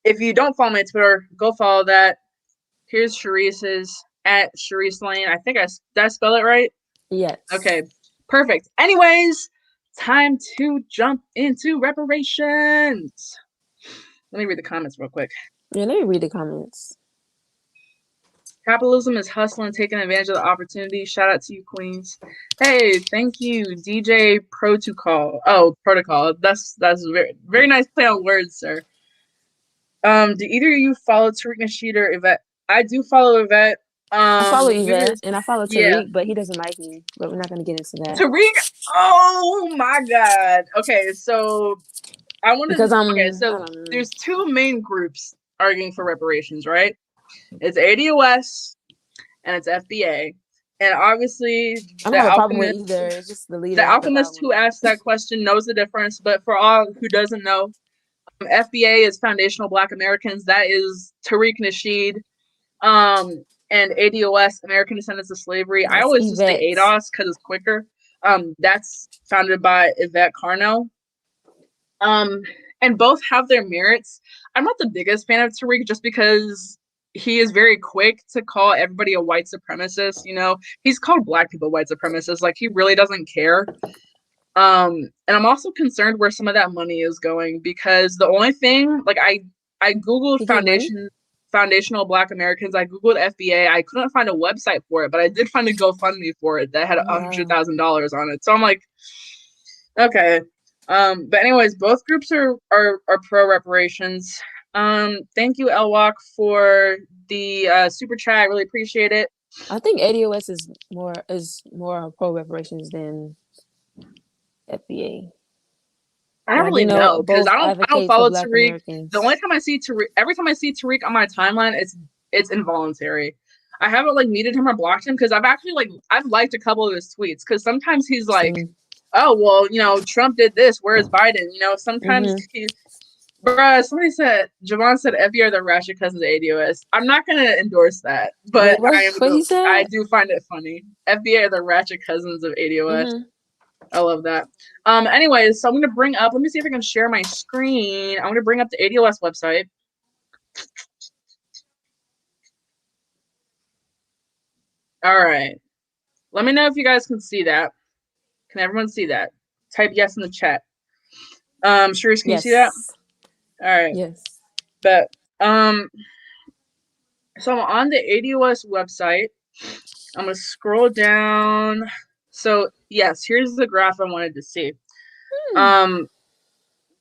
if you don't follow my Twitter, go follow that. Here's Charise's at Charrise Lane. I think did I spell it right? Yes. Okay, perfect. Anyways, time to jump into reparations. Let me read the comments real quick. Yeah, let me read the comments. Capitalism is hustling, taking advantage of the opportunity. Shout out to you, queens. Hey, thank you, DJ Protocol. Oh, Protocol. That's very, very nice play on words, sir. Do either of you follow Tariq Nasheed or Yvette? I do follow Yvette. I follow Yvette and I follow Tariq, yeah. But he doesn't like me. But we're not going to get into that. Tariq, oh my God. Okay, so I want to. Okay, so there's two main groups arguing for reparations, right? It's ADOS and it's FBA. And obviously, I don't have a problem with either. It's just the leader. The alchemist who asked that question knows the difference. But for all who doesn't know, FBA is Foundational Black Americans. That is Tariq Nasheed. And ADOS, American Descendants of Slavery. That's I always just say ADOS because it's quicker. That's founded by Yvette Carno. And both have their merits. I'm not the biggest fan of Tariq just because he is very quick to call everybody a white supremacist. You know, he's called Black people white supremacists. Like, he really doesn't care. And I'm also concerned where some of that money is going, because the only thing, like, I Googled Foundational Black Americans. I Googled FBA. I couldn't find a website for it, but I did find a GoFundMe for it that had $100,000 on it. So I'm like, okay. But anyways, both groups are pro reparations. Thank you, Elwalk, for the super chat. I really appreciate it. I think ADOS is more pro reparations than FBA. I don't really know, because I don't follow Tariq. The only time I see Tariq, every time I see Tariq on my timeline, it's involuntary. I haven't like muted him or blocked him, because I've actually I've liked a couple of his tweets, because sometimes he's like, oh, well, you know, Trump did this, where's Biden? You know, sometimes somebody said, Javon said FBA are the ratchet cousins of ADOS. I'm not going to endorse that, but I do find it funny. FBA are the ratchet cousins of ADOS. I love that. Anyways, so I'm going to bring up, let me see if I can share my screen. I'm going to bring up the ADOS website. All right. Let me know if you guys can see that. Can everyone see that? Type yes in the chat. Charisse, can you see that? All right. Yes. But so I'm on the ADOS website. I'm gonna scroll down. So yes, here's the graph I wanted to see.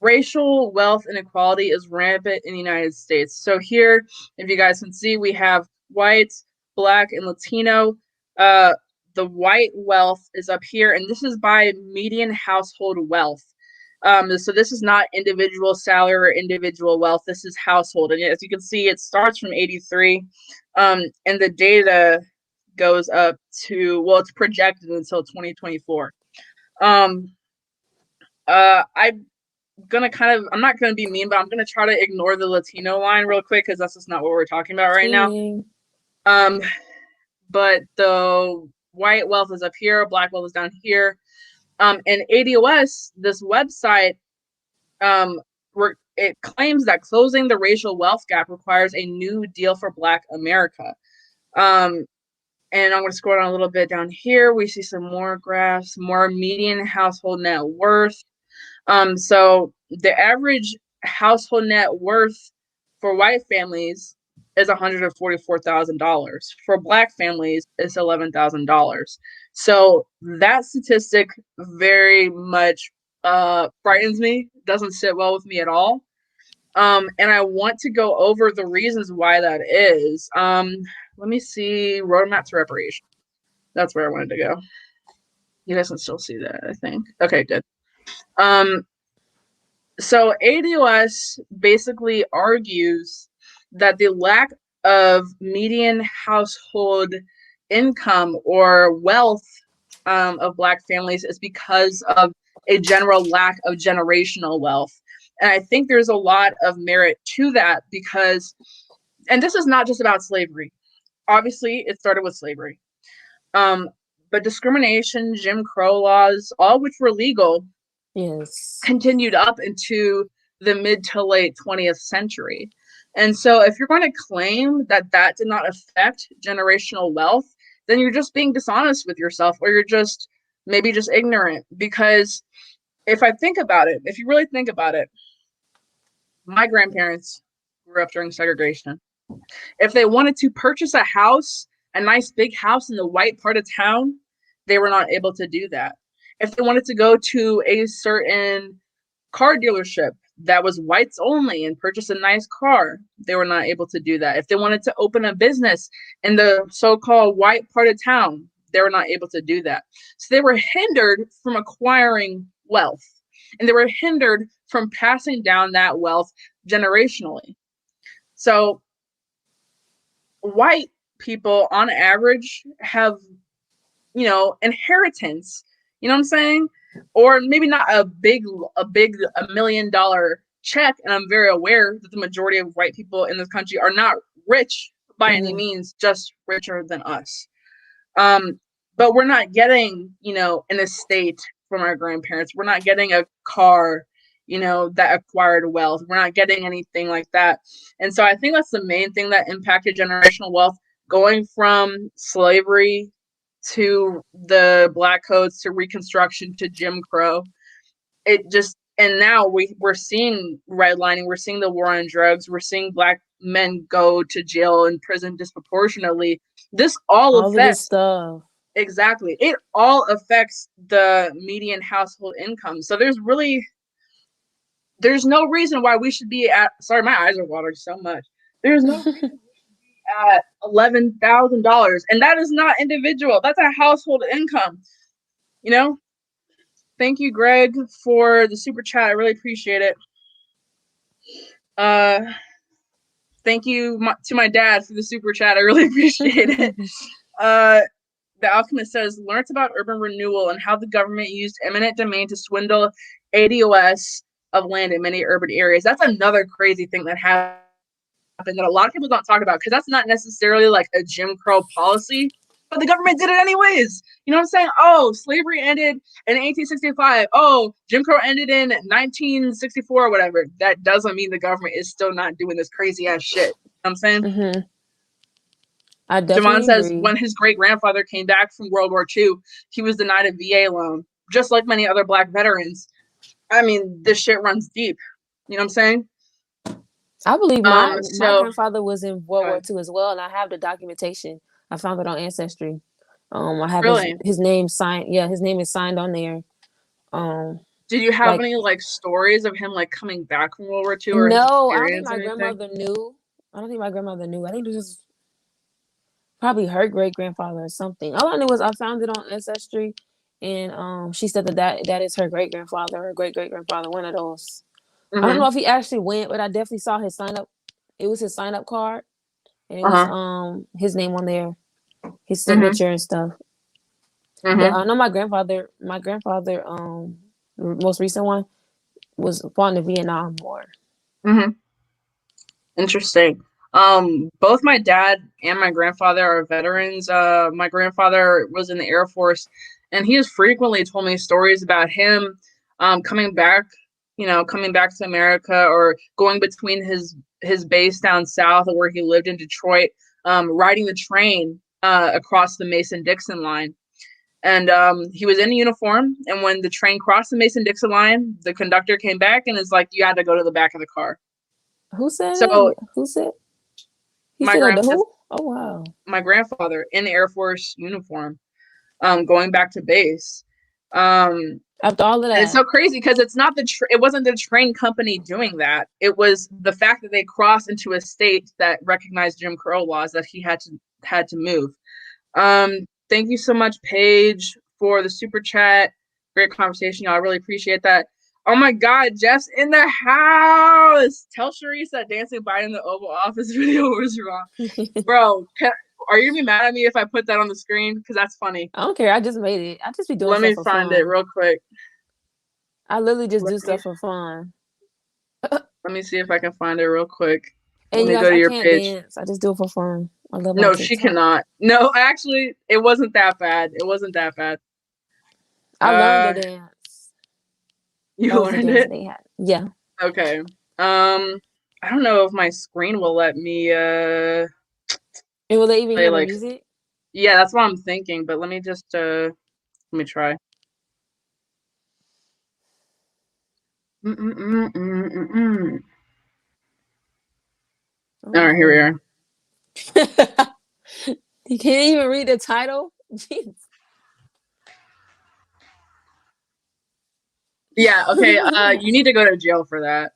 Racial wealth inequality is rampant in the United States. So here, if you guys can see, we have white, Black, and Latino. The white wealth is up here, and this is by median household wealth. So this is not individual salary or individual wealth. This is household. And as you can see, it starts from 83. And the data goes up to, well, it's projected until 2024. I'm not gonna be mean, but I'm gonna try to ignore the Latino line real quick, because that's just not what we're talking about right now. But the white wealth is up here, Black wealth is down here. And ADOS, this website, it claims that closing the racial wealth gap requires a new deal for Black America. And I'm going to scroll down a little bit down here. We see some more graphs, more median household net worth. So the average household net worth for white families is $144,000. For Black families, it's $11,000. So that statistic very much frightens me, doesn't sit well with me at all. And I want to go over the reasons why that is. Let me see, roadmap to reparation. That's where I wanted to go. You guys can still see that, I think. Okay, good. So ADOS basically argues that the lack of median household income or wealth of Black families is because of a general lack of generational wealth. And I think there's a lot of merit to that because, and this is not just about slavery. Obviously, it started with slavery. But discrimination, Jim Crow laws, all which were legal, Yes. continued up into the mid to late 20th century. And so if you're going to claim that that did not affect generational wealth, then you're just being dishonest with yourself, or you're just maybe just ignorant. Because if I think about it, if you really think about it, my grandparents grew up during segregation. If they wanted to purchase a house, a nice big house in the white part of town, they were not able to do that. If they wanted to go to a certain car dealership that was whites only and purchase a nice car, they were not able to do that. If they wanted to open a business in the so-called white part of town, they were not able to do that. So they were hindered from acquiring wealth, and they were hindered from passing down that wealth generationally. So white people on average have, inheritance, you know what I'm saying? Or maybe not a big $1 million check. And I'm very aware that the majority of white people in this country are not rich by any means, just richer than us. But we're not getting, an estate from our grandparents. We're not getting a car, that acquired wealth. We're not getting anything like that. And so I think that's the main thing that impacted generational wealth, going from slavery to the Black codes to Reconstruction to Jim Crow. And now we're seeing redlining, we're seeing the war on drugs, we're seeing Black men go to jail and prison disproportionately. This all affects of this stuff. Exactly. It all affects the median household income. So there's no reason why we should be at, sorry, my eyes are watering so much. There's no reason we should be at $11,000. And that is not individual. That's a household income. Thank you, Greg, for the super chat. I really appreciate it. Thank you to my dad for the super chat. I really appreciate it. The Alchemist says, learns about urban renewal and how the government used eminent domain to swindle ADOS of land in many urban areas. That's another crazy thing that happened that a lot of people don't talk about, because that's not necessarily like a Jim Crow policy, but the government did it anyways. You know what I'm saying? Oh, slavery ended in 1865. Oh, Jim Crow ended in 1964 or whatever. That doesn't mean the government is still not doing this crazy ass shit. You know what I'm saying? I definitely Javon says agree. when his great-grandfather came back from World War II, he was denied a VA loan, just like many other Black veterans. I mean, this shit runs deep. You know what I'm saying? I believe my grandfather was in World War II as well, and I have the documentation. I found it on Ancestry. I have his name signed. Yeah, his name is signed on there. Did you have any stories of him coming back from World War II? Or no, I don't think my grandmother knew. I think this is probably her great grandfather or something. All I knew was I found it on Ancestry, and she said that is her great grandfather or great great grandfather, one of those. I don't know if he actually went, but I definitely saw his sign up. It was his sign up card, and it was his name on there, his signature and stuff. But I know my grandfather, the most recent one, was fought in the Vietnam War. Interesting. Both my dad and my grandfather are veterans. My grandfather was in the Air Force, and he has frequently told me stories about him coming back to America, or going between his base down south or where he lived in Detroit, riding the train across the Mason-Dixon line. And he was in uniform, and when the train crossed the Mason-Dixon line, the conductor came back and is like, you had to go to the back of the car. Who said it? Who said? He said that to who? Oh, wow. My grandfather in the Air Force uniform, going back to base. After all of that. And it's so crazy because it wasn't the train company doing that. It was the fact that they crossed into a state that recognized Jim Crow laws that he had to move. Thank you so much, Paige, for the super chat. Great conversation, y'all. I really appreciate that. Oh my God, Jeff's in the house. Tell Charisse that dancing by in the Oval Office video was wrong. Bro, are you gonna be mad at me if I put that on the screen? Because that's funny. I don't care. I just made it. I just be doing Let me find it real quick. I literally just do stuff for fun. Let me see if I can find it real quick. And Let you me guys, go to I your can't page. dance. I just do it for fun. I love my No, she TikTok. cannot. No, actually, it wasn't that bad. It wasn't that bad. I learned the dance. You That was the learned dance it? they had. Yeah. Okay. I don't know if my screen will let me And will they even play hear the like, music? yeah, that's what I'm thinking, but let me just let me try. Mm-mm-mm-mm-mm-mm. Oh All right, here we no. are. You can't even read the title? Jeez. Yeah, okay. You need to go to jail for that.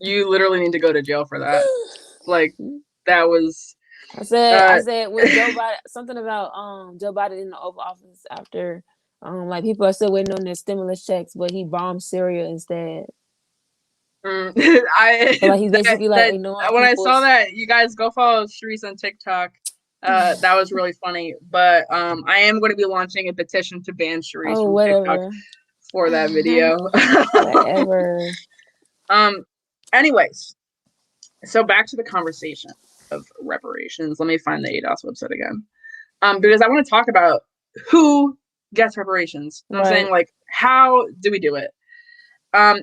You literally need to go to jail for that. Like that was I uh said when Joe Biden, something about Joe Biden in the Oval Office after like people are still waiting on their stimulus checks, but he bombed Syria instead. I So like he's that basically like that ignoring when I saw people's that, you guys go follow Charisse on TikTok. That was really funny. But I am going to be launching a petition to ban Charisse oh from TikTok whatever. for that video. Whatever. um anyways, so back to the conversation of reparations. Let me find the ADOS website again. Because I want to talk about who gets reparations. You know what I'm saying? Right. Like, how do we do it?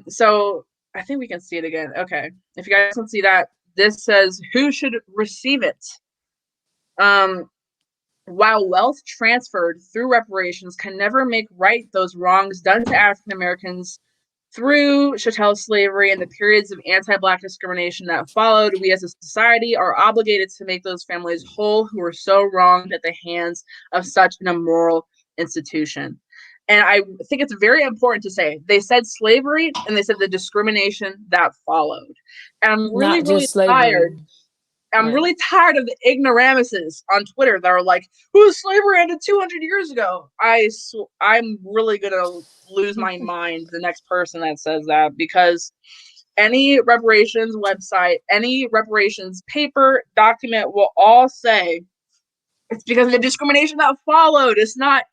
So I think we can see it again. Okay. If you guys can see that, this says who should receive it. Um, while wealth transferred through reparations can never make right those wrongs done to African Americans through chattel slavery and the periods of anti-Black discrimination that followed, we as a society are obligated to make those families whole who were so wronged at the hands of such an immoral institution. And I think it's very important to say they said slavery and they said the discrimination that followed. And I'm really, Not really just slavery. tired. I'm Right. really tired of the ignoramuses on Twitter that are like, "Whose slavery ended 200 years ago?" I'm really gonna lose my mind the next person that says that, because any reparations website, any reparations paper, document will all say it's because of the discrimination that followed. It's not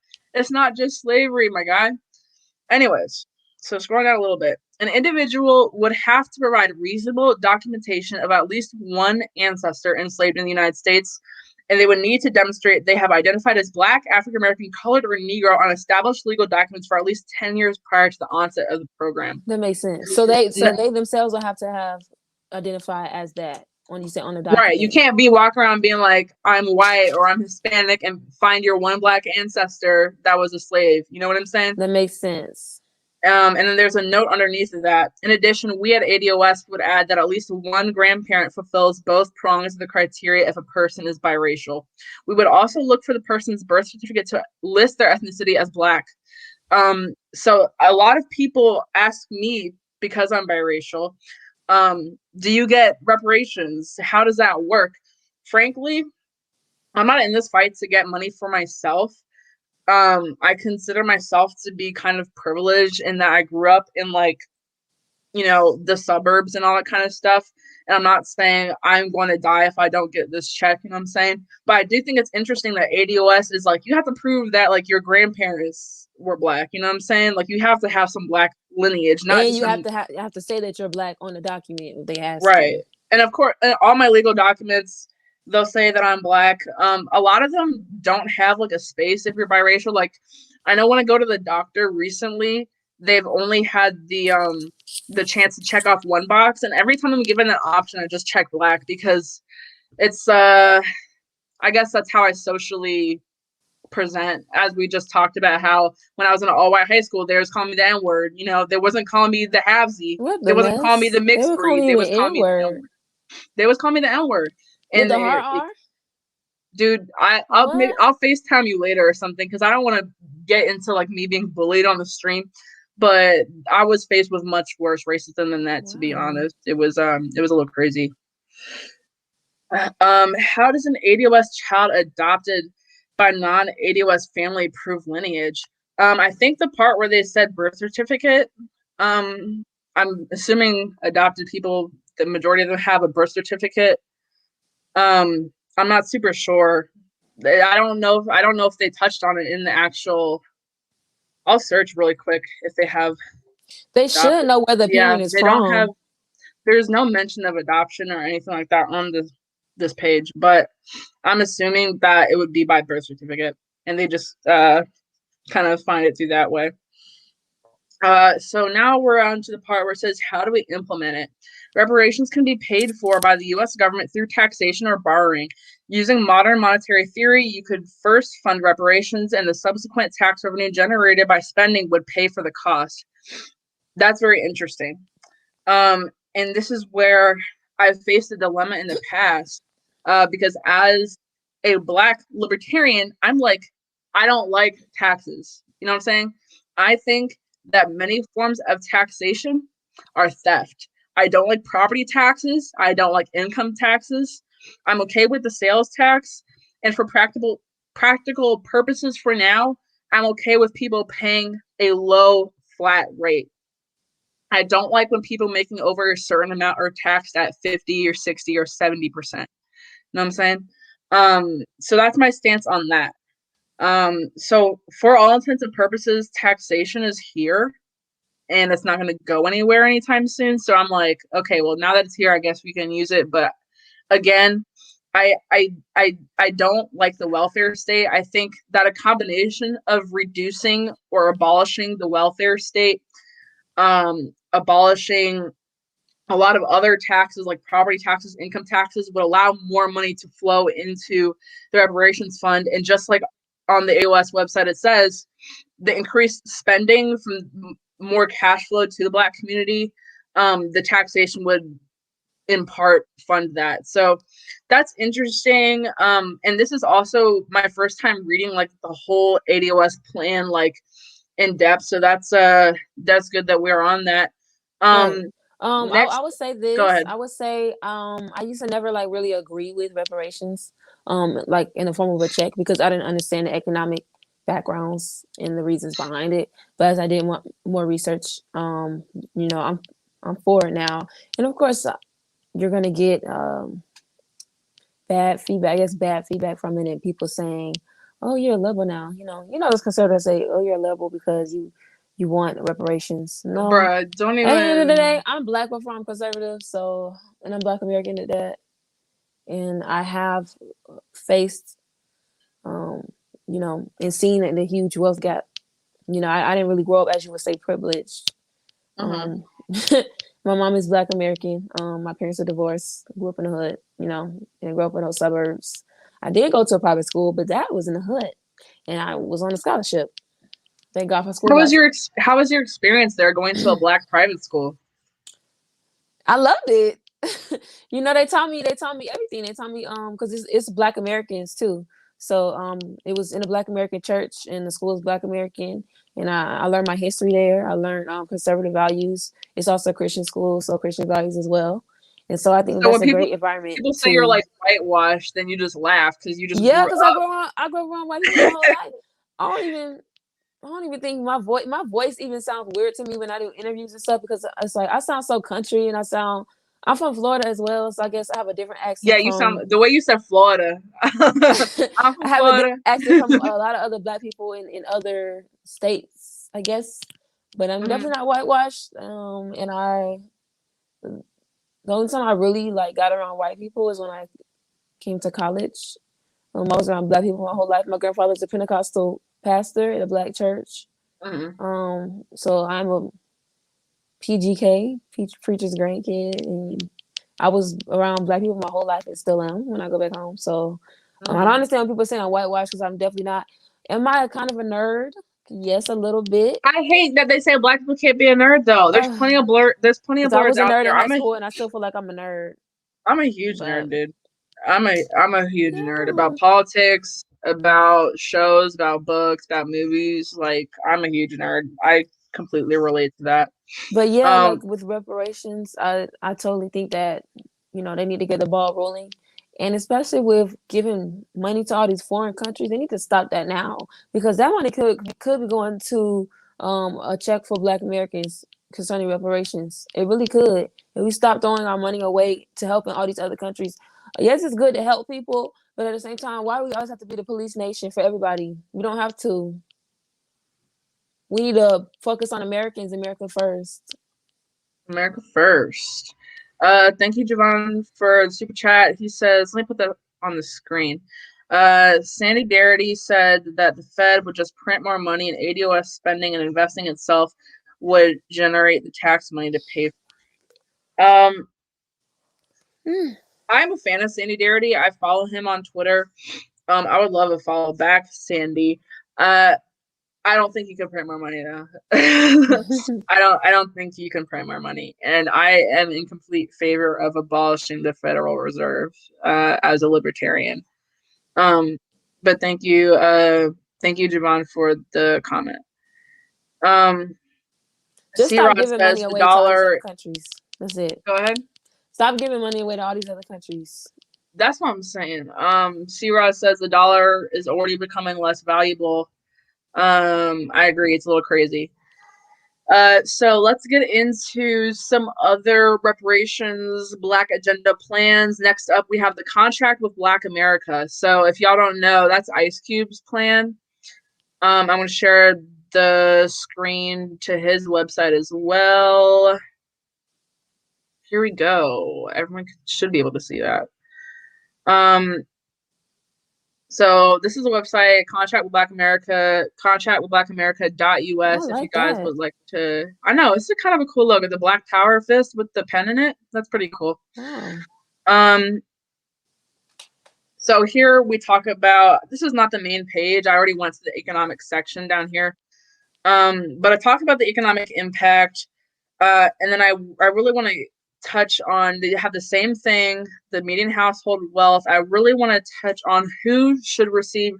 just slavery, my guy. Anyways, so scrolling down a little bit, an individual would have to provide reasonable documentation of at least one ancestor enslaved in the United States, and they would need to demonstrate they have identified as Black, African American, colored, or Negro on established legal documents for at least 10 years prior to the onset of the program. That makes sense. So they themselves will have to have identified as that when you say on the Right. You document. can't be walking around being like, I'm white or I'm Hispanic and find your one Black ancestor that was a slave. You know what I'm saying? That makes sense. And then there's a note underneath of that. In addition, we at ADOS would add that at least one grandparent fulfills both prongs of the criteria if a person is biracial. We would also look for the person's birth certificate to list their ethnicity as Black. So a lot of people ask me, because I'm biracial, do you get reparations? How does that work? Frankly, I'm not in this fight to get money for myself. I consider myself to be kind of privileged in that I grew up in, like, you know, the suburbs and all that kind of stuff. And I'm not saying I'm going to die if I don't get this check, you know what I'm saying? But I do think it's interesting that ADOS is like, you have to prove that like your grandparents were Black, you know what I'm saying? Like you have to have some Black lineage, not And just you some, have to say that you're Black on the document if they ask right. you. And of course, all my legal documents, they'll say that I'm Black. A lot of them don't have like a space if you're biracial. Like I know when I go to the doctor recently, they've only had the chance to check off one box, and every time I'm given an option, I just check Black because it's I guess that's how I socially present, as we just talked about how when I was in an all-white high school, they was calling me the N-word. You know, they wasn't calling me the halvesy. What They the wasn't calling me mess? the They mixed were calling breed. you They the was calling N me the word N-word. They was calling me the N-word. with And the hard R. dude, What? I'll FaceTime you later or something because I don't want to get into like me being bullied on the stream. But I was faced with much worse racism than that, to be Wow. honest. It was a little crazy. How does an ADOS child adopted by non-ADOS family prove lineage? I think the part where they said birth certificate, I'm assuming adopted people, the majority of them have a birth certificate. I'm not super sure. I don't know if they touched on it in the actual. I'll search really quick if they have They should adopted. know where the Yeah, parent is they don't have. from. there's no mention of adoption or anything like that on this page, but I'm assuming that it would be by birth certificate, and they just kind of find it through that way. So now we're on to the part where it says, how do we implement it? Reparations can be paid for by the U.S. government through taxation or borrowing. Using modern monetary theory, you could first fund reparations, and the subsequent tax revenue generated by spending would pay for the cost. That's very interesting. And this is where I've faced a dilemma in the past, because as a Black libertarian, I'm like, I don't like taxes. You know what I'm saying? I think that many forms of taxation are theft. I don't like property taxes. I don't like income taxes. I'm okay with the sales tax. And for practical purposes for now, I'm okay with people paying a low flat rate. I don't like when people making over a certain amount are taxed at 50 or 60 or 70%. You know what I'm saying? So that's my stance on that. So for all intents and purposes, taxation is here and it's not going to go anywhere anytime soon. So I'm like, okay, well, now that it's here, I guess we can use it. But again, I don't like the welfare state. I think that a combination of reducing or abolishing the welfare state, abolishing a lot of other taxes like property taxes, income taxes, would allow more money to flow into the reparations fund. And just like on the AOS website, it says the increased spending from more cash flow to the Black community, the taxation would in part fund that. So that's interesting. And this is also my first time reading like the whole ADOS plan like in depth. So that's good that we're on that. Right. Next, I would say go this. ahead. I would say, I used to never like really agree with reparations, like in the form of a check, because I didn't understand the economic backgrounds and the reasons behind it. But as I did want more research, I'm for it now. And of course, you're gonna get bad feedback. I guess bad feedback from it, and people saying, "Oh, you're a liberal now." Those conservatives say, "Oh, you're a liberal because you want reparations." No, Bruh, don't at the end of the day, even. I'm Black before I'm conservative, and I'm Black American at that. And I have faced, and seen the huge wealth gap. I didn't really grow up, as you would say, privileged. Mhm. Um, my mom is Black American. My parents are divorced. Grew up in the hood, and grew up in those suburbs. I did go to a private school, but that was in the hood, and I was on a scholarship. Thank God for school vouchers. How was your experience there going to a Black private school? I loved it. They taught me everything. They taught me because it's Black Americans too. So it was in a Black American church, and the school is Black American, and I learned my history there. I learned conservative values. It's also a Christian school, so Christian values as well. And so I think So when that's a great environment people say you're to. like whitewashed, then you just laugh because you just Yeah, grew because up. I grew around white people my whole life. I don't even I don't even think my voice even sounds weird to me when I do interviews and stuff, because it's like I sound so country, and I'm from Florida as well, so I guess I have a different Yeah, accent you from sound the way you said Florida. I'm I from have a different Florida. accent from a lot of other Black people in other states, I guess. But I'm Mhm. definitely not whitewashed. And the only time I really like got around white people is when I came to college. I was around Black people my whole life. My grandfather's a Pentecostal pastor at a Black church. Mhm. So I'm a PGK, preacher's grandkid, and I was around Black people my whole life and still am when I go back home. So I don't Mhm. understand when people say I'm whitewashed, because I'm definitely not. Am I kind of a nerd? Yes, a little bit. I hate that they say Black people can't be a nerd though. There's plenty of Because I blurs was a out nerd there. in high school, and I still feel like I'm a nerd. I'm a huge But nerd, dude. I'm a huge nerd yeah, about politics, about shows, about books, about movies. Like I'm a huge nerd. I completely relate to that. but yeah, Um, like with reparations, I totally think that they need to get the ball rolling, and especially with giving money to all these foreign countries, they need to stop that now, because that money could be going to a check for Black Americans concerning reparations. It really could if we stop throwing our money away to helping all these other countries. Yes, it's good to help people, but at the same time, why do we always have to be the police nation for everybody? We don't have to. We need to focus on Americans, America first. America first. Thank you, Javon, for the super chat. He says, let me put that on the screen. Sandy Darity said that the Fed would just print more money and ADOS spending and investing itself would generate the tax money to pay for it. I'm a fan of Sandy Darity. I follow him on Twitter. I would love a follow back, Sandy. I don't think you can print more money though. I don't think you can print more money. And I am in complete favor of abolishing the Federal Reserve as a libertarian. But thank you, Javon, for the comment. Just stop C-Rod giving says money the away to all these dollar. other countries. That's it. Go ahead. Stop giving money away to all these other countries. That's what I'm saying. C-Rod says the dollar is already becoming less valuable. I agree. It's a little crazy. So let's get into some other reparations, Black agenda plans. Next up, we have the contract with Black America. So if y'all don't know, that's Ice Cube's plan. I'm going to share the screen to his website as well. Here we go. Everyone should be able to see that. So this is a website, Contract with Black America, contractwithblackамerica.us. If you guys would like to, I know it's a kind of a cool logo, the Black Power fist with the pen in it. That's pretty cool. Oh. So here we talk about, this is not the main page. I already went to the economic section down here. But I talked about the economic impact. And then I really want to touch on, they have the same thing, the median household wealth. I really want to touch on who should receive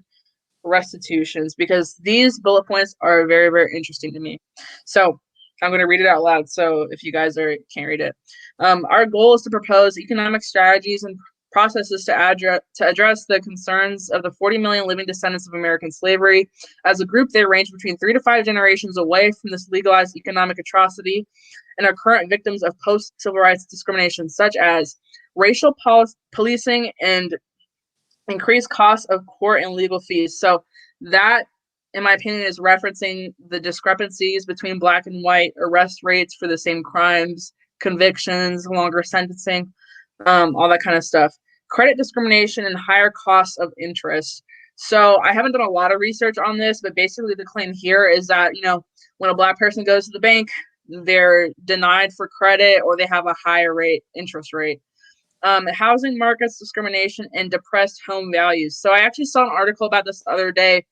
restitutions, because these bullet points are very, very interesting to me. So I'm going to read it out loud. So if you guys can't read it, our goal is to propose economic strategies and processes to address the concerns of the 40 million living descendants of American slavery. As a group, they range between 3 to 5 generations away from this legalized economic atrocity and are current victims of post-civil rights discrimination, such as racial policing and increased costs of court and legal fees. So that, in my opinion, is referencing the discrepancies between Black and white arrest rates for the same crimes, convictions, longer sentencing, all that kind of stuff. Credit discrimination and higher costs of interest. So I haven't done a lot of research on this, but basically the claim here is that, when a Black person goes to the bank, they're denied for credit or they have a higher interest rate. Housing markets discrimination and depressed home values. So I actually saw an article about this the other day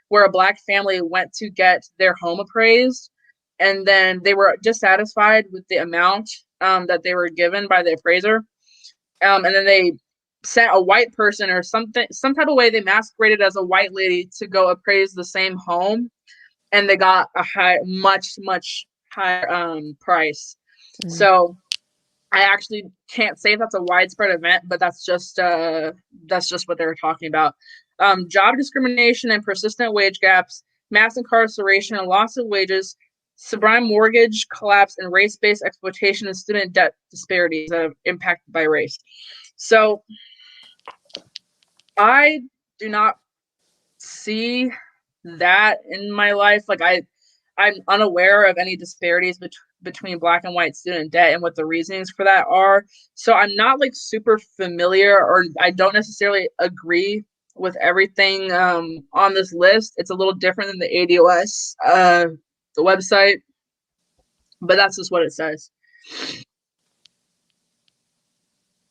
where a Black family went to get their home appraised, and then they were dissatisfied with the amount that they were given by the appraiser. And then they sent a white person or some type of way, they masqueraded as a white lady to go appraise the same home, and they got a much higher price. Mm-hmm. So I actually can't say if that's a widespread event, but that's just what they were talking about. Job discrimination and persistent wage gaps, mass incarceration and loss of wages, subprime mortgage collapse, and race-based exploitation and student debt disparities that are impacted by race. So I do not see that in my life. Like I'm unaware of any disparities between Black and white student debt and what the reasonings for that are. So I'm not like super familiar, or I don't necessarily agree with everything on this list. It's a little different than the ADOS, the website, but that's just what it says.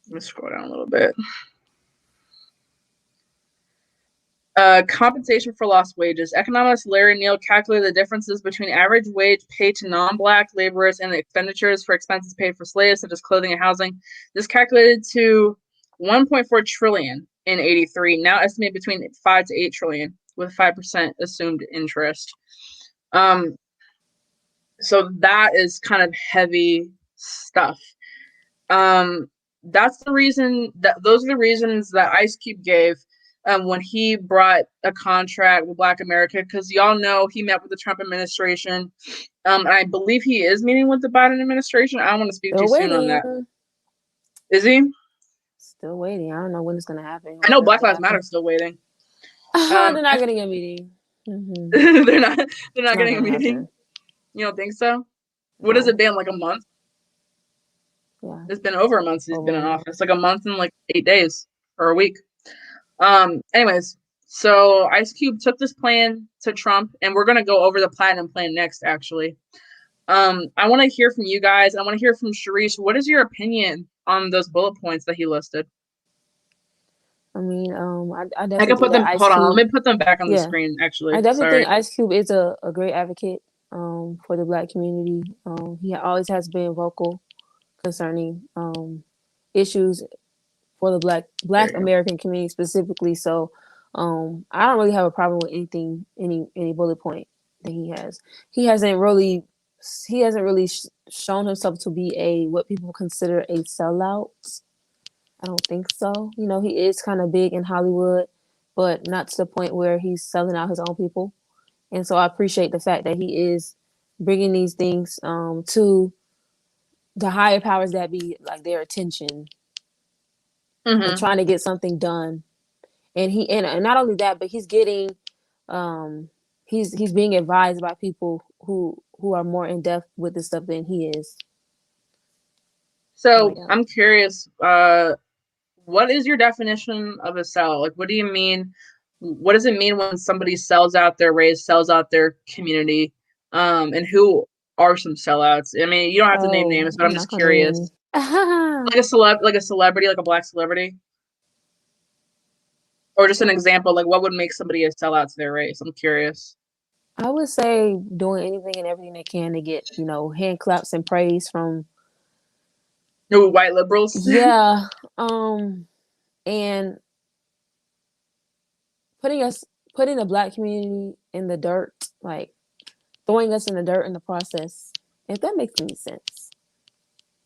Let me scroll down a little bit. Compensation for lost wages. Economist Larry Neal calculated the differences between average wage paid to non-Black laborers and the expenditures for expenses paid for slaves, such as clothing and housing. This calculated to 1.4 trillion in 83, now estimated between 5 to 8 trillion, with 5% assumed interest. So that is kind of heavy stuff. That's the reason those are the reasons that Ice Cube gave when he brought a contract with Black America, because y'all know he met with the Trump administration. I believe he is meeting with the Biden administration. I don't want to speak too soon on that. Is he? Still waiting. I don't know when it's gonna happen. I know Black Lives Matter is still waiting. They're not getting a meeting. Mm-hmm. they're not getting a meeting. Happen. You don't think so? What has it been, like a month? Yeah. It's been over a month since he's been in Over. office, like a month and like 8 days or a week. Anyways, so Ice Cube took this plan to Trump, and we're gonna go over the platinum plan next, actually. I want to hear from you guys. I want to hear from Charisse. What is your opinion on those bullet points that he listed? I mean, I I definitely can put think that them. Ice Hold on, Cube. let me put them back on the Yeah, screen. I Actually, definitely sorry. think Ice Cube is a great advocate for the Black community. He always has been vocal concerning issues for the There Black you go. American community specifically. So I don't really have a problem with any bullet point that he has. He hasn't really shown himself to be a what people consider a sellout. I don't think so. You know, he is kind of big in Hollywood, but not to the point where he's selling out his own people. And so I appreciate the fact that he is bringing these things to the higher powers that be, like their attention, and Mm-hmm. trying to get something done. And not only that, but he's getting he's being advised by people who are more in depth with this stuff than he is. So So yeah. I'm curious. What is your definition of a sell? Like, what do you mean? What does it mean when somebody sells out their race, sells out their community? And who are some sellouts? I mean, you don't have to name Oh, names, but I'm I'm not just gonna name curious. any. Like a celebrity, like a black celebrity, or just an example. Like, what would make somebody a sellout to their race? I'm curious. I would say doing anything and everything they can to get, hand claps and praise from, No white liberals. yeah, um, and putting us putting the Black community in the dirt, like throwing us in the dirt in the process. If that makes any sense.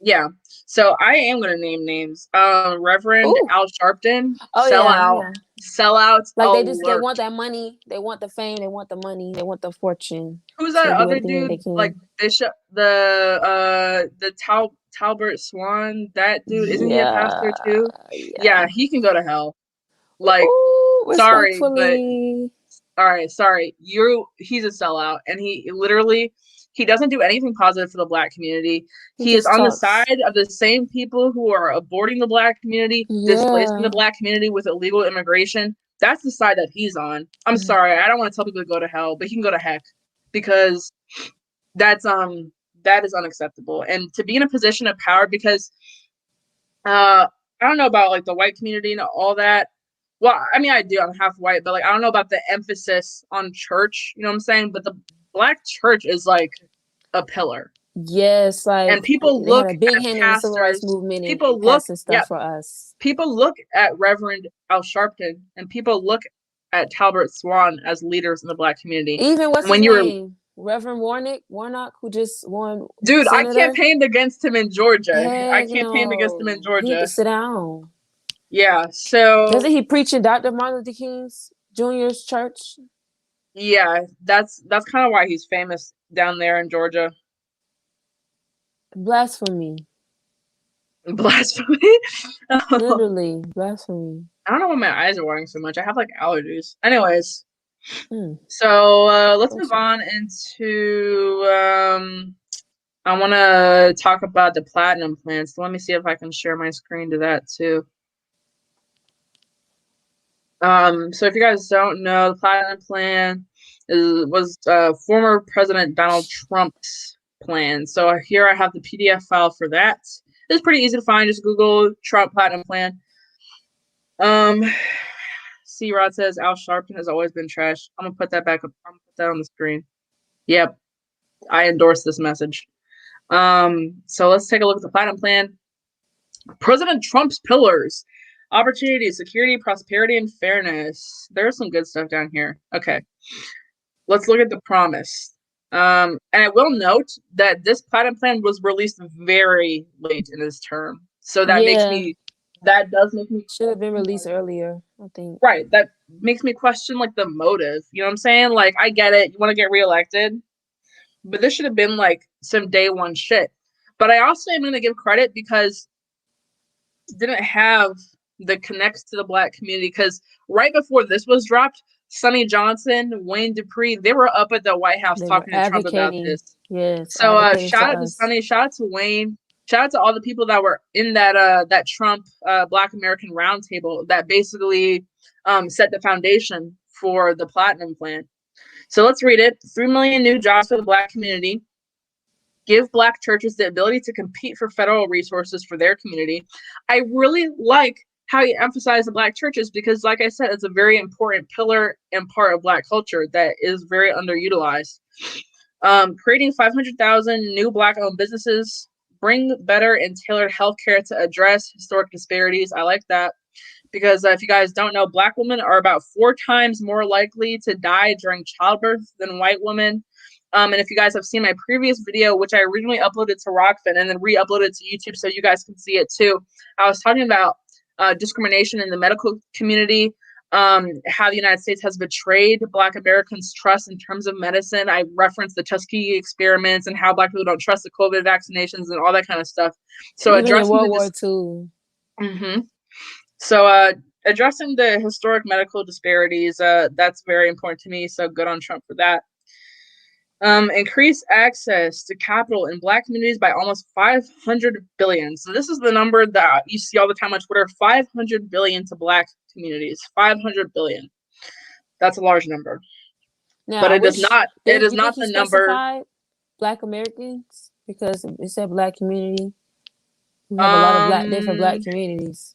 Yeah. So I am gonna name names. Reverend Ooh. Al Sharpton, Oh yeah, yeah. sellouts Like they alert. want that money, they want the fame, they want the money, they want the fortune. Who's So that they do other everything that they dude? Like can. Bishop, the Talbert Swan. That dude, isn't he a pastor Yeah, too? Yeah, yeah. he can go to hell. Like, Ooh, sorry, but respectfully. all right, sorry. He's a sellout, and he doesn't do anything positive for the black community. He He is just on the talks. side of the same people who are aborting the black community, displacing the Yeah. black community with illegal immigration. That's the side that he's on. I'm sorry, I don't want to tell people to go to hell, but he can go to heck, because that's that is unacceptable. And to be in a position of power, because I don't know about like the white community and all that. Well, I mean, I do. I'm half white, but like I don't know about the emphasis on church. You know what I'm saying? But the black church is like a pillar, Yes, like and people they had look a big at hand in the civil rights pastors. movement and People look, passing yeah, stuff for us. people look at Reverend Al Sharpton, and people look at Talbert Swan as leaders in the black community. Even what's And his when you were, name? Reverend Warnock, who just won dude, I senator. campaigned against him in Georgia. I Heck campaigned against him in no. He need to Georgia. sit down. Yeah, so Doesn't he preach in Dr. Martin Luther King's Jr.'s church? yeah, that's kind of why he's famous down there in Georgia. Blasphemy. Blasphemy. I Literally, blasphemy. don't know why my eyes are watering so much. I have like allergies. Anyways, Mm, so let's move bless you. on into. I want to talk about the platinum plan. So let me see if I can share my screen to that too. So if you guys don't know, the platinum plan was former President Donald Trump's plan. So here I have the PDF file for that. It's pretty easy to find. Just Google Trump platinum plan. C. Rod says Al Sharpton has always been trash. I'm gonna put that back up. I'm gonna put that on the screen. Yep, I endorse this message. So let's take a look at the platinum plan. President Trump's pillars: opportunity, security, prosperity, and fairness. There's some good stuff down here. Okay, let's look at the promise. And I will note that this platinum plan was released very late in his term, so that Yeah, does make me should have been question, released like, earlier, I think. right. That makes me question like the motive. You know what I'm saying? Like, I get it. You want to get reelected, but this should have been like some day one shit. But I also am going to give credit because didn't have the connects to the black community, because right before this was dropped, Sonny Johnson, Wayne Dupree, they were up at the White House They were talking to Trump about advocating. this. Yes, So advocating to shout out to us. Sonny, shout out to Wayne. shout out to all the people that were in that Trump Black American Roundtable that basically set the foundation for the Platinum Plan. So let's read it. 3 million new jobs for the Black community. Give Black churches the ability to compete for federal resources for their community. I really like how you emphasize the Black churches because, like I said, it's a very important pillar and part of Black culture that is very underutilized. Creating 500,000 new Black-owned businesses. Bring better and tailored healthcare to address historic disparities. I like that because if you guys don't know, Black women are about 4 times more likely to die during childbirth than white women. And if you guys have seen my previous video, which I originally uploaded to Rockfin and then re-uploaded to YouTube so you guys can see it too, I was talking about discrimination in the medical community, how the United States has betrayed Black Americans' trust in terms of medicine. I referenced the Tuskegee experiments and how Black people don't trust the COVID vaccinations and all that kind of stuff. So even in World War II. Mm-hmm. So addressing the historic medical disparities, that's very important to me. So good on Trump for that. Increase access to capital in Black communities by almost 500 billion. So this is the number that you see all the time on Twitter, 500 billion to Black communities, 500 billion. That's a large number. Now, but it is not the number. Black Americans, because it said Black community. We have a lot of different Black communities.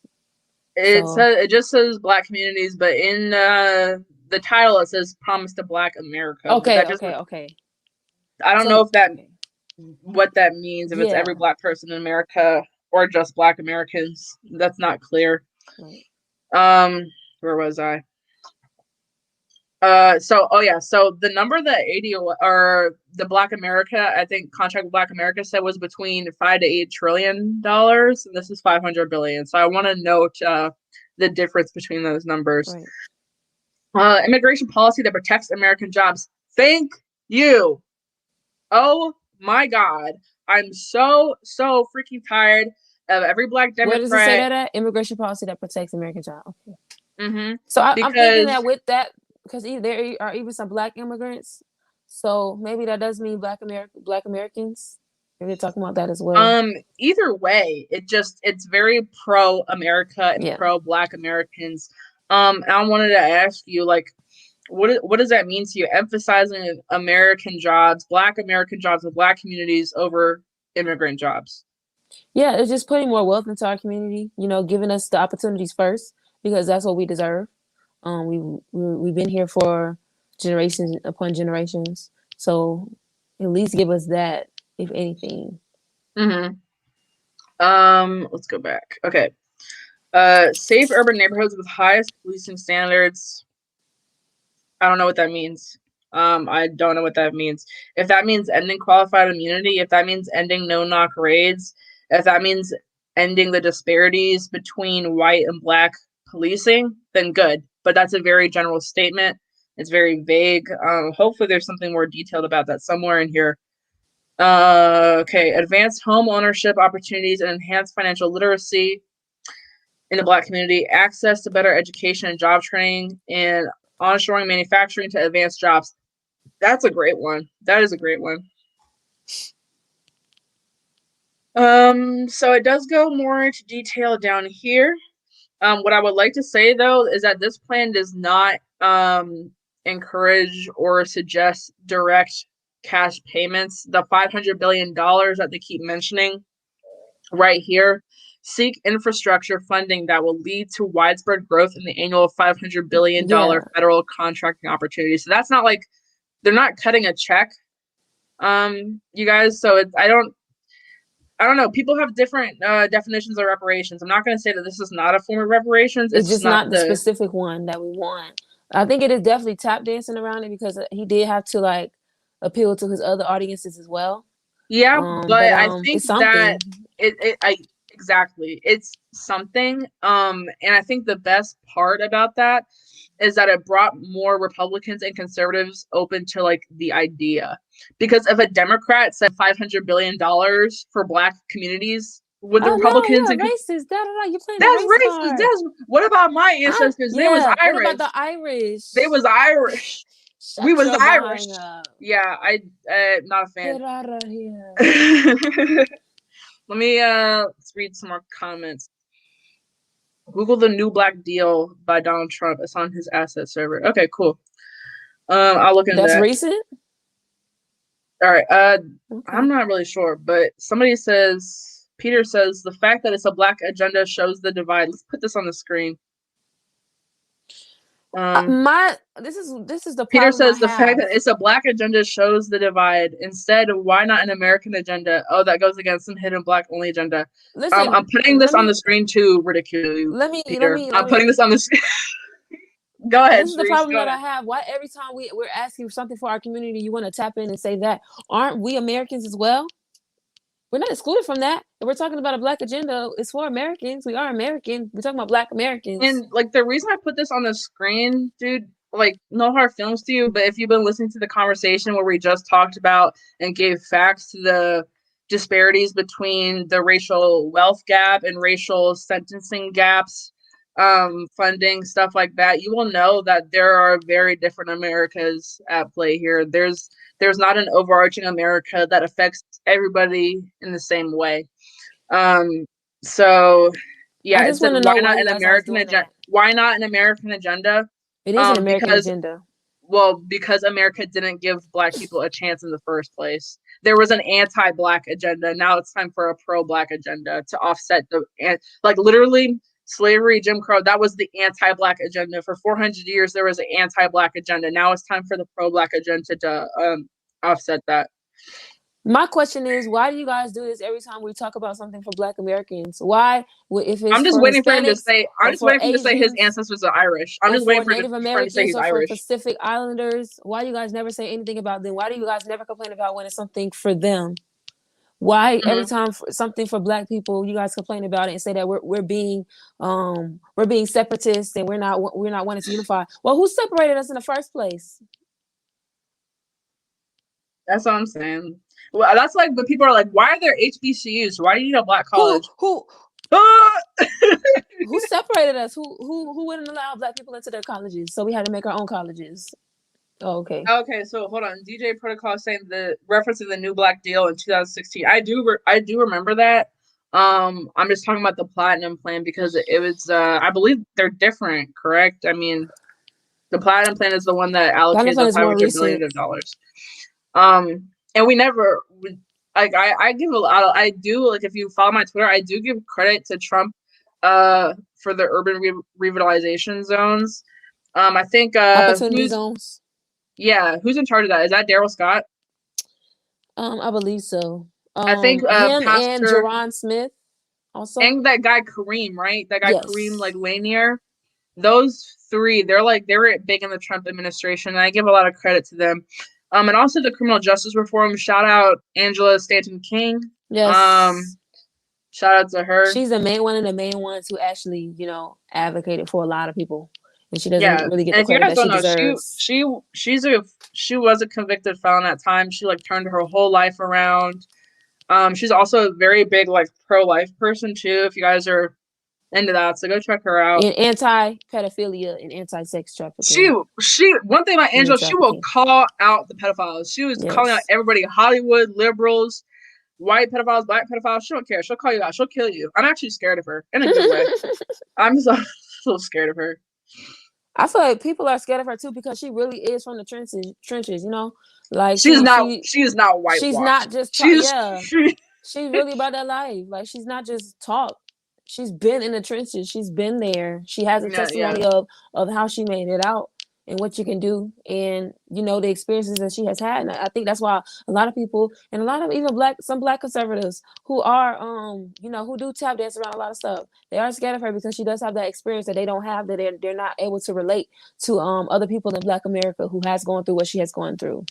It just says Black communities, but in the title it says "Promise to Black America." Okay. I don't know if what that means, if it's every Black person in America or just Black Americans. That's not clear. Right. Where was I? So the number that ADO or the Black America, I think Contract with Black America said was between $5 to $8 trillion, and this is 500 billion. So I want to note the difference between those numbers. Right. Immigration policy that protects American jobs. Thank you. Oh my God. I'm so freaking tired of every Black Democrat. Where does it say that at? Immigration policy that protects American jobs. Okay. Mm-hmm. So I'm thinking that with that, because there are even some Black immigrants, so maybe that does mean Black Americans. Maybe they're talking about that as well. Either way, it's very pro America and pro Black Americans. And I wanted to ask you, like, what does that mean to you? Emphasizing American jobs, Black American jobs with Black communities over immigrant jobs. Yeah, it's just putting more wealth into our community. Giving us the opportunities first because that's what we deserve. We've been here for generations upon generations, so at least give us that, if anything. Mm-hmm. Let's go back. Okay. Safe urban neighborhoods with highest policing standards. I don't know what that means. I don't know what that means. If that means ending qualified immunity, if that means ending no-knock raids, if that means ending the disparities between white and Black policing, then good. But that's a very general statement. It's very vague. Hopefully there's something more detailed about that somewhere in here. Okay, advanced home ownership opportunities and enhanced financial literacy in the Black community, access to better education and job training, and onshoring manufacturing to advance jobs. That's a great one. That is a great one. So it does go more into detail down here. What I would like to say, though, is that this plan does not encourage or suggest direct cash payments. The $500 billion that they keep mentioning right here, seek infrastructure funding that will lead to widespread growth in the annual $500 billion federal contracting opportunity. So that's not like they're not cutting a check, you guys. So I don't know. People have different definitions of reparations. I'm not going to say that this is not a form of reparations. It's just not the specific one that we want. I think it is definitely tap dancing around it because he did have to appeal to his other audiences as well. Yeah, but I think that exactly, it's something. And I think the best part about that is that it brought more Republicans and conservatives open to the idea. Because if a Democrat said $500 billion for Black communities, would the Republicans and racist? You're playing that's racist. What about my ancestors? They was Irish. What about the Irish? They was Irish. We was Irish. Yeah, I not a fan. Get out of here. Let me let's read some more comments. Google the New Black Deal by Donald Trump. It's on his asset server. Okay, cool. I'll look into That's that. recent? All right. Okay. I'm not really sure, but somebody says, Peter says, the fact that it's a black agenda shows the divide. Let's put this on the screen. This is the Peter problem I says the fact have. that it's a black agenda shows the divide. Instead, why not an American agenda? Oh, that goes against some hidden black only agenda. Listen, I'm putting this on the screen to ridicule you, Peter. I'm putting this on the screen. Go ahead, This is the Charisse, problem go that ahead. I have. Why every time we're asking for something for our community, you want to tap in and say that? Aren't we Americans as well? We're not excluded from that. If we're talking about a black agenda, it's for Americans. We are American. We're talking about black Americans. And like the reason I put this on the screen, dude, like no hard feelings to you, but if you've been listening to the conversation where we just talked about and gave facts to the disparities between the racial wealth gap and racial sentencing gaps, funding, stuff like that, you will know that there are very different Americas at play here. There's not an overarching America that affects everybody in the same way. So yeah, I it just said want to know why why not you an guys always American doing agenda? that. Why not an American agenda? It is an American Because agenda. because America didn't give black people a chance in the first place. There was an anti-black agenda. Now it's time for a pro-black agenda to offset like literally slavery, Jim Crow. That was the anti-black agenda for 400 years. There was an anti-black agenda. Now it's time for the pro-black agenda to offset that. My question is, why do you guys do this every time we talk about something for Black Americans? Why, if it's I'm just for waiting for him to Hispanics say. I'm or just for waiting for him to say his Asians ancestors are Irish. I'm or just waiting for for Native him to say Americans he's or for Irish. Pacific Islanders, why do you guys never say anything about them? Why do you guys never complain about when it's something for them? Why every time something for Black people, you guys complain about it and say that we're being separatists and we're not wanting to unify? Well, who separated us in the first place? That's what I'm saying. Well, that's like, but people are like, why are there HBCUs? Why do you need a black college? Who separated us? Who wouldn't allow Black people into their colleges? So we had to make our own colleges. Oh, okay. Okay, so hold on. DJ Protocol saying the referencing the New Black Deal in 2016. I do remember that. I'm just talking about the Platinum Plan because it was I believe they're different, correct? I mean, the Platinum Plan is the one that Platinum allocated Plan the is more 500 recent. billion of dollars. And we never like I give a lot. I do, like, if you follow my Twitter, I do give credit to Trump for the urban revitalization zones. I think Opportunity zones. who's in charge of that? Is that Daryl Scott? I believe so. I think Him and Pastor Jerron Smith also. and that guy Kareem, right? That guy Kareem, Yes. like Lanier. Those three, they were big in the Trump administration, and I give a lot of credit to them. And also the criminal justice reform. Shout out Angela Stanton King. Yes. Shout out to her. She's one of the main ones who actually, advocated for a lot of people, and she doesn't really get the And if you credit guys that she don't know, deserves. she was a convicted felon at times. She like turned her whole life around. She's also a very big like pro-life person too. If you guys are into that, so go check her out. In anti-pedophilia and anti-sex trafficking. She one thing about Angela, she will call out the pedophiles. She was calling out everybody: Hollywood, liberals, white pedophiles, black pedophiles. She don't care. She'll call you out. She'll kill you. I'm actually scared of her in a good way. I'm so scared of her. I feel like people are scared of her too because she really is from the trenches. Like she's not whitewashed. She's not just she's really about that life. Like she's not just talk. She's been in the trenches. She's been there. She has a testimony of how she made it out and what you can do, and the experiences that she has had. And I think that's why a lot of people, and a lot of even some black conservatives who are who do tap dance around a lot of stuff, they are scared of her because she does have that experience that they don't have, that they're not able to relate to other people in Black America who has gone through what she has gone through.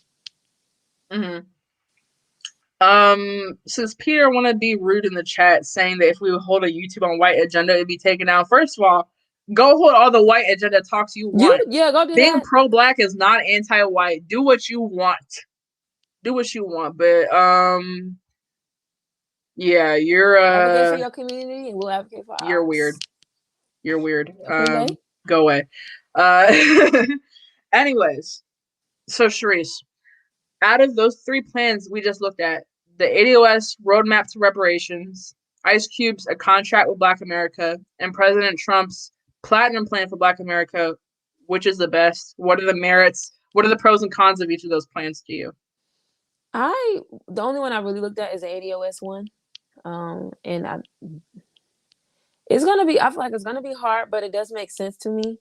Since Peter want to be rude in the chat, saying that if we would hold a YouTube on white agenda, it'd be taken down. First of all, go hold all the white agenda talks you want. Go do Being that. pro-black is not anti-white. Do what you want. But yeah, you're advocate for your community, and we'll advocate for ours. You're weird. Go away. Anyways, so Charisse, out of those three plans we just looked at, the ADOS roadmap to reparations, Ice Cube's A Contract with Black America, and President Trump's Platinum Plan for Black America, which is the best? What are the merits? What are the pros and cons of each of those plans to you? The only one I really looked at is the ADOS one. And it's gonna be, I feel like it's gonna be hard, but it does make sense to me.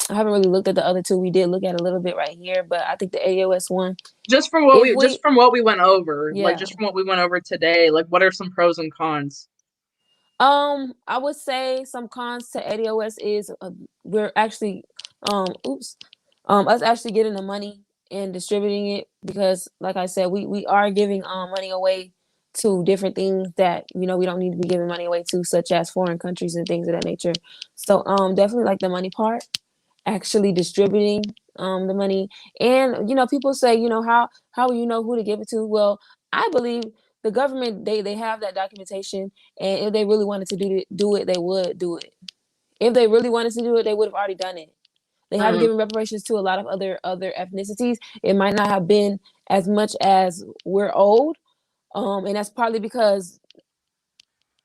I haven't really looked at the other two. We did look at a little bit right here, but I think the ADOS one, just from what we went over, yeah. like just from what we went over today, like what are some pros and cons? I would say some cons to ADOS is we're actually us actually getting the money and distributing it, because like I said, we are giving money away to different things that, you know, we don't need to be giving money away to, such as foreign countries and things of that nature. So definitely like the money part, actually distributing the money. And, you know, people say, you know, how will you know who to give it to? Well, I believe the government, they have that documentation, and if they really wanted to do it, they would do it. If they really wanted to do it, they would have already done it. They haven't given reparations to a lot of other ethnicities. It might not have been as much as we're owed, and that's partly because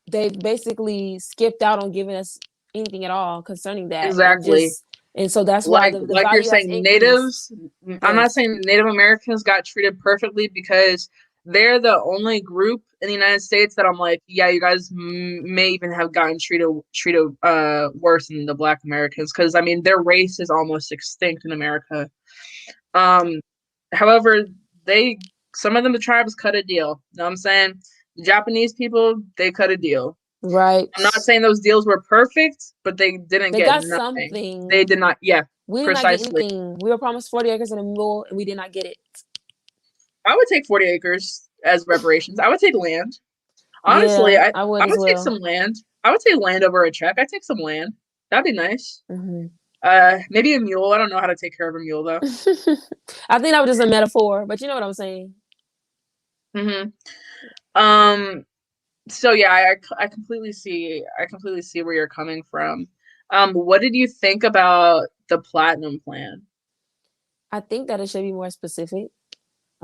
they basically skipped out on giving us anything at all concerning that. Exactly. And so that's why the like value you're saying, has natives. Yes. I'm not saying Native Americans got treated perfectly, because they're the only group in the United States that I'm like, yeah, you guys may even have gotten treated worse than the Black Americans, because I mean their race is almost extinct in America. However, some of them, the tribes, cut a deal. You know what I'm saying? The Japanese people, they cut a deal. Right. I'm not saying those deals were perfect, but they didn't get got nothing. something. They did not. Yeah, we did precisely. not get anything. We were promised 40 acres and a mule, and we did not get it. I would take 40 acres as reparations. I would take land. Honestly, yeah, I would take some land. I would take land over a check. I'd take some land. That'd be nice. Maybe a mule. I don't know how to take care of a mule though. I think that was just a metaphor, but you know what I'm saying. So yeah, I completely see where you're coming from. What did you think about the Platinum Plan? I think that it should be more specific.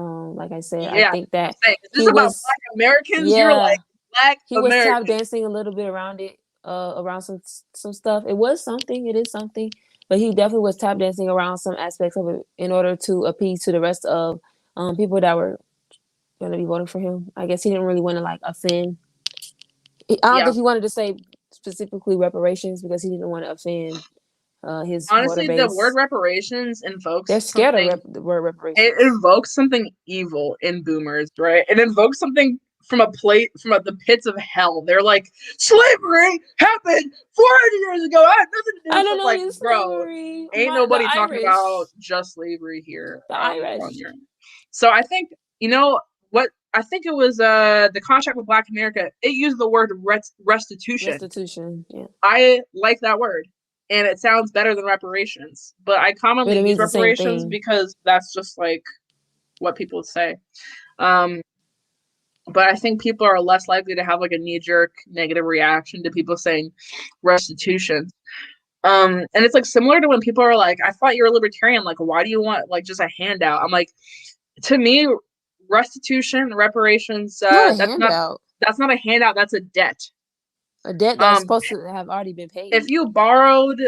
Like I said, Yeah, I think that is this about Black Americans? Yeah, you're like Black he Americans. was tap dancing a little bit around it, around some stuff. It was something. It is something, but he definitely was tap dancing around some aspects of it in order to appease to the rest of people that were going to be voting for him. I guess he didn't really want to like offend. I don't think he wanted to say specifically reparations, because he didn't want to offend his honestly voter base. The word reparations invokes they're scared of the word reparations. It invokes something evil in boomers, right? It invokes something from the pits of hell. They're like, slavery happened 400 years ago. I had nothing to do with it. I don't know, like, bro, ain't nobody talking about just slavery here. The Irish. So I think, you know what, I think it was the Contract with Black America. It used the word restitution. Restitution, yeah. I like that word, and it sounds better than reparations. But I commonly use reparations because that's just like what people say. But I think people are less likely to have like a knee-jerk negative reaction to people saying restitution. And it's like similar to when people are like, I thought you're a libertarian. Like, why do you want like just a handout? I'm like, to me, restitution, reparations, that's not a handout. That's a debt. A debt that's supposed to have already been paid. If you borrowed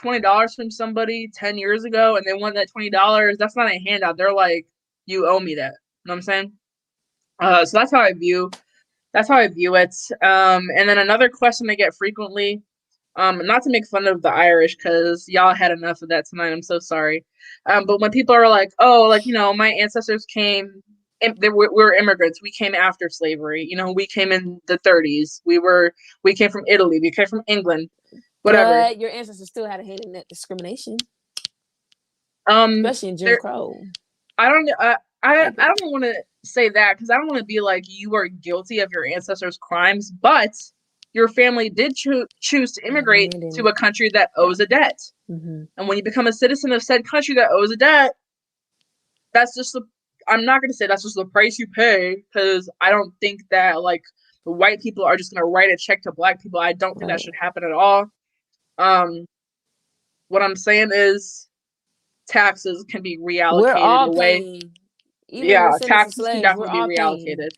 $20 from somebody 10 years ago and they want that $20, that's not a handout. They're like, you owe me that. You know what I'm saying? So that's how I view it. And then another question I get frequently, not to make fun of the Irish, because y'all had enough of that tonight. I'm so sorry. But when people are like, oh, like, you know, my ancestors came, we were immigrants. We came after slavery. You know, we came in the 30s. We came from Italy. We came from England. Whatever. But your ancestors still had a hand in that discrimination. Especially in Jim Crow. I don't want to say that, because I don't want to be like, you are guilty of your ancestors' crimes, but your family did choose to immigrate to a country that owes a debt. And when you become a citizen of said country that owes a debt, that's just I'm not going to say that's just the price you pay, because I don't think that like the white people are just going to write a check to Black people. I don't think that should happen at all. What I'm saying is taxes can be reallocated We're all away. paying Even Yeah, descendants of taxes can slaves, we're definitely be all paying. reallocated.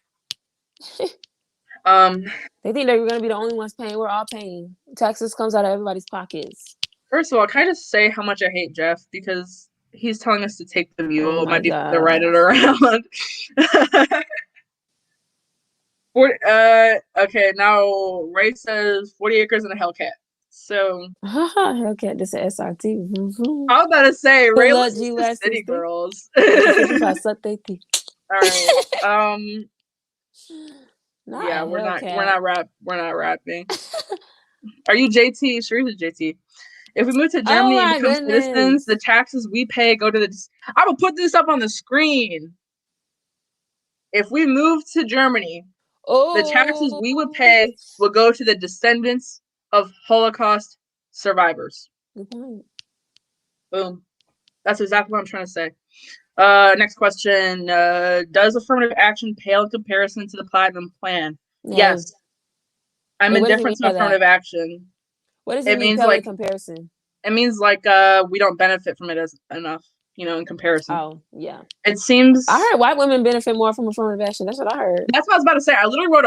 Um, They think they're gonna be the only ones paying. We're all paying. Taxes comes out of everybody's pockets. First of all, can I just say how much I hate Jeff because he's telling us to take the Oh mule. It my might be fun to ride god. it around. Okay, now Ray says 40 acres and a Hellcat. So Hellcat, this is SRT. I was about to say, Good Ray luck, listens to G City sister. Girls. If you 55, suck they teeth. All right. Not Yeah, a we're not rapping. Are you JT? Sure is JT. If we move to Oh Germany and my become citizens, the goodness. taxes we pay go to the. I'm gonna put this up on the screen. If we move to Germany, the taxes Oh, we would pay would go to the descendants of Holocaust survivors. good point. Boom. That's exactly what I'm trying to say. Next question. Does affirmative action pale in comparison to the Platinum Plan? No. Yes. I'm Wait, what does it mean indifferent to by that? affirmative action. What does it It mean, means pale in like comparison? we don't benefit from it as enough, in comparison. Oh, yeah. It seems I heard white women benefit more from affirmative action. That's what I heard. that's what I was about to say. I literally wrote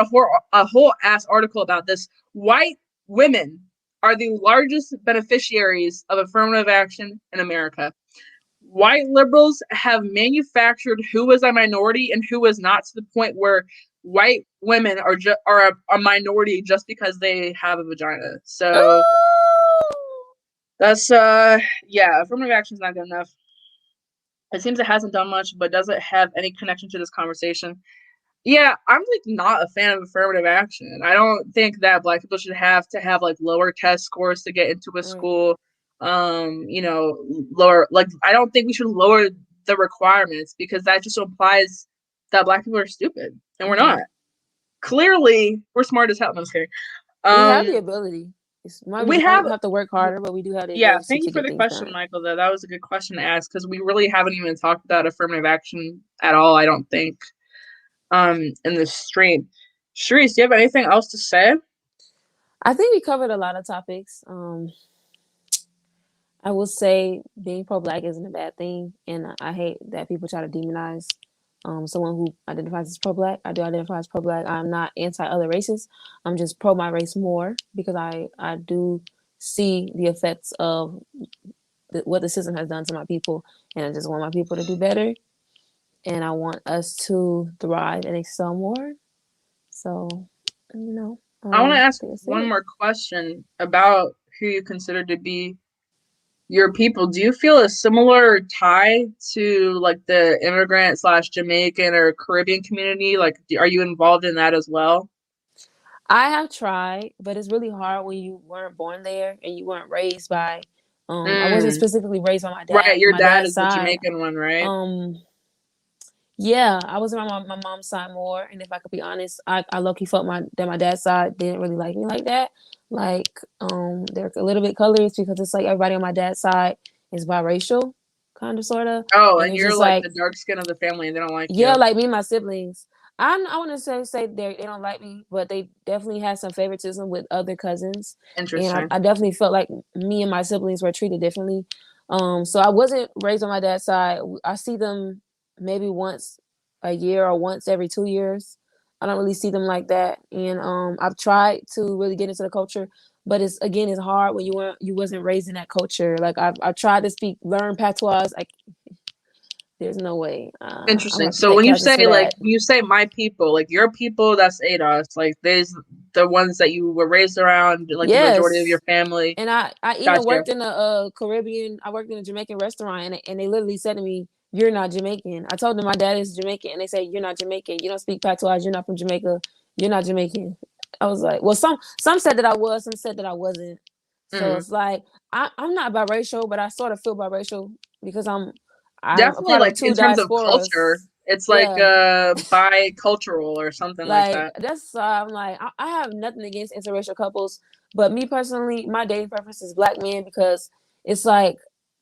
a whole ass article about this. White women are the largest beneficiaries of affirmative action in America. White liberals have manufactured who is a minority and who is not to the point where white women are a minority just because they have a vagina. So that's yeah, affirmative action is not good enough. It seems it hasn't done much, but doesn't have any connection to this conversation. Yeah, I'm like not a fan of affirmative action. I don't think that Black people should have to have like lower test scores to get into a school. Lower, like I don't think we should lower the requirements because that just implies that Black people are stupid and we're not. Clearly, we're smart as hell. I'm just kidding. We have the ability. We have Might have to work harder, but we do have the Yeah, ability thank you to for get the things question, done. Michael. Though that was a good question to ask because we really haven't even talked about affirmative action at all. I don't think in this stream. Charisse, do you have anything else to say? I think we covered a lot of topics. I will say being pro-black isn't a bad thing, and I hate that people try to demonize someone who identifies as pro-black. I do identify as pro-black. I'm not anti other races. I'm just pro my race more because I do see the effects of what the system has done to my people, and I just want my people to do better, and I want us to thrive and excel more. So, I want to I ask think that's one it. more question about who you consider to be your people. Do you feel a similar tie to like the immigrant slash Jamaican or Caribbean community? Like, are you involved in that as well? I have tried, but it's really hard when you weren't born there and you weren't raised by. I wasn't Mm, specifically raised by my right, dad. your My dad dad's is the side. Jamaican one, right? Um, yeah, I was around my mom's side more, and if I could be honest, I low key felt my dad's side didn't really like me like that. Like, they're a little bit colorist because it's like everybody on my dad's side is biracial, kind of, sort of, Oh, and and it's you're just like like, the dark skin of the family and they don't like yeah, you. like me and my siblings. I want to say they don't like me, but they definitely had some favoritism with other cousins, and Interesting. I definitely felt like me and my siblings were treated differently. So I wasn't raised on my dad's side. I see them maybe once a year or once every 2 years. I don't really see them like that, and I've tried to really get into the culture, but it's hard when you wasn't raised in that culture. Like I've tried to learn patois. Like there's no way. I'm gonna Interesting. have to So take when classes for that. you say my people, like your people, that's ADOS. Like there's the ones that you were raised around, like the majority of your Yes. family. And I even Gotcha. worked in a Caribbean. I worked in a Jamaican restaurant, and they literally said to me, "You're not Jamaican." I told them my dad is Jamaican, and they said, "You're not Jamaican. You don't speak patois. You're not from Jamaica. You're not Jamaican." I was like, well, some said that I was, some said that I wasn't. So Mm. it's like I'm not biracial, but I sort of feel biracial because I'm a Definitely part of like in two terms of culture, diasporas. it's like Yeah, bicultural or something like like that. that's I'm like I have nothing against interracial couples, but me personally, my dating preference is black men because it's like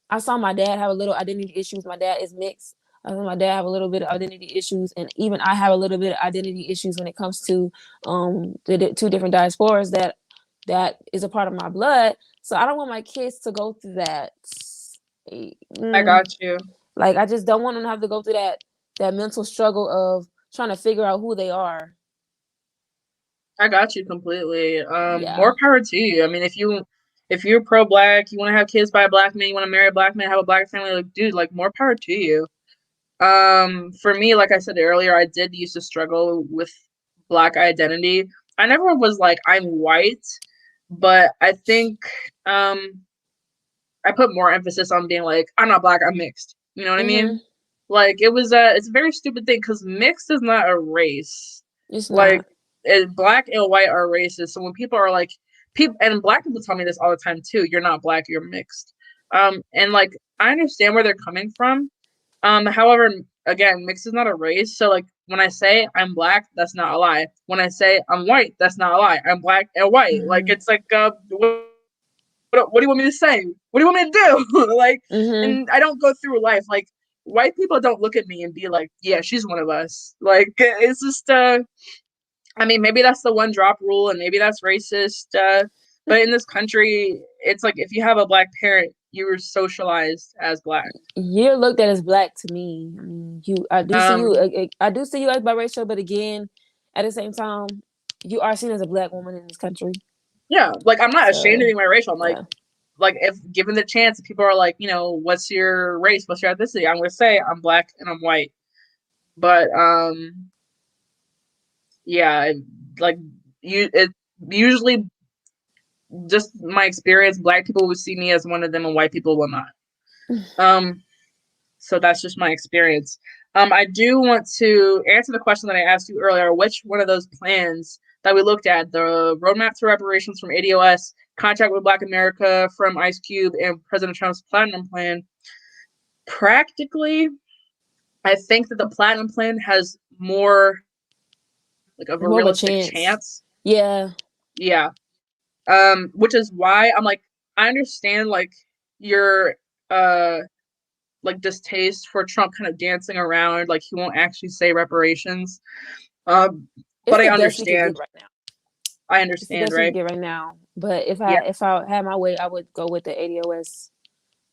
I saw my dad have a little identity issues. My dad is mixed. I saw my dad have a little bit of identity issues, and even I have a little bit of identity issues when it comes to the two different diasporas that is a part of my blood. So I don't want my kids to go through that. I Mm, got you. like I just don't want them to have to go through that that mental struggle of trying to figure out who they are. I got you completely. Yeah. More power to you. I mean, if you're pro-black, you want to have kids by a black man, you want to marry a black man, have a black family, like, dude, like, more power to you. For me, like I said earlier, I did used to struggle with black identity. I never was like, I'm white, but I think I put more emphasis on being like, I'm not black, I'm mixed. You know what I mean? Like, it's a very stupid thing because mixed is not a race. It's Like, not. black and white are races. So when people are like, people, and black people tell me this all the time too, you're not black, you're mixed. And like, I understand where they're coming from. However, again, mixed is not a race. So like, when I say I'm black, that's not a lie. When I say I'm white, that's not a lie. I'm black and white. Like, it's like, what do you want me to say? What do you want me to do? Like, and I don't go through life like white people don't look at me and be like, yeah, she's one of us. Like, it's just, I mean, maybe that's the one drop rule and maybe that's racist. But in this country, it's like if you have a black parent, you were socialized as black. You're looked at as black to me. I mean, I do see you. I do see you as biracial, but again, at the same time, you are seen as a black woman in this country. Yeah, like I'm not ashamed of being biracial. I'm yeah. like if given the chance, people are like, what's your race? What's your ethnicity? I'm gonna say I'm black and I'm white. But yeah, like it usually just my experience, black people would see me as one of them and white people will not. So that's just my experience. I do want to answer the question that I asked you earlier. Which one of those plans that we looked at, the Roadmap to Reparations from ADOS, Contract with Black America from Ice Cube, and President Trump's Platinum Plan, practically, I think that the Platinum Plan has more like of a More of a realistic chance. chance. Yeah. Yeah. Which is why I'm like, I understand like your like distaste for Trump kind of dancing around, like he won't actually say reparations. But I understand. Right now. I It's the understand, best we can right? get right now. But if Yeah. I had my way, I would go with the ADOS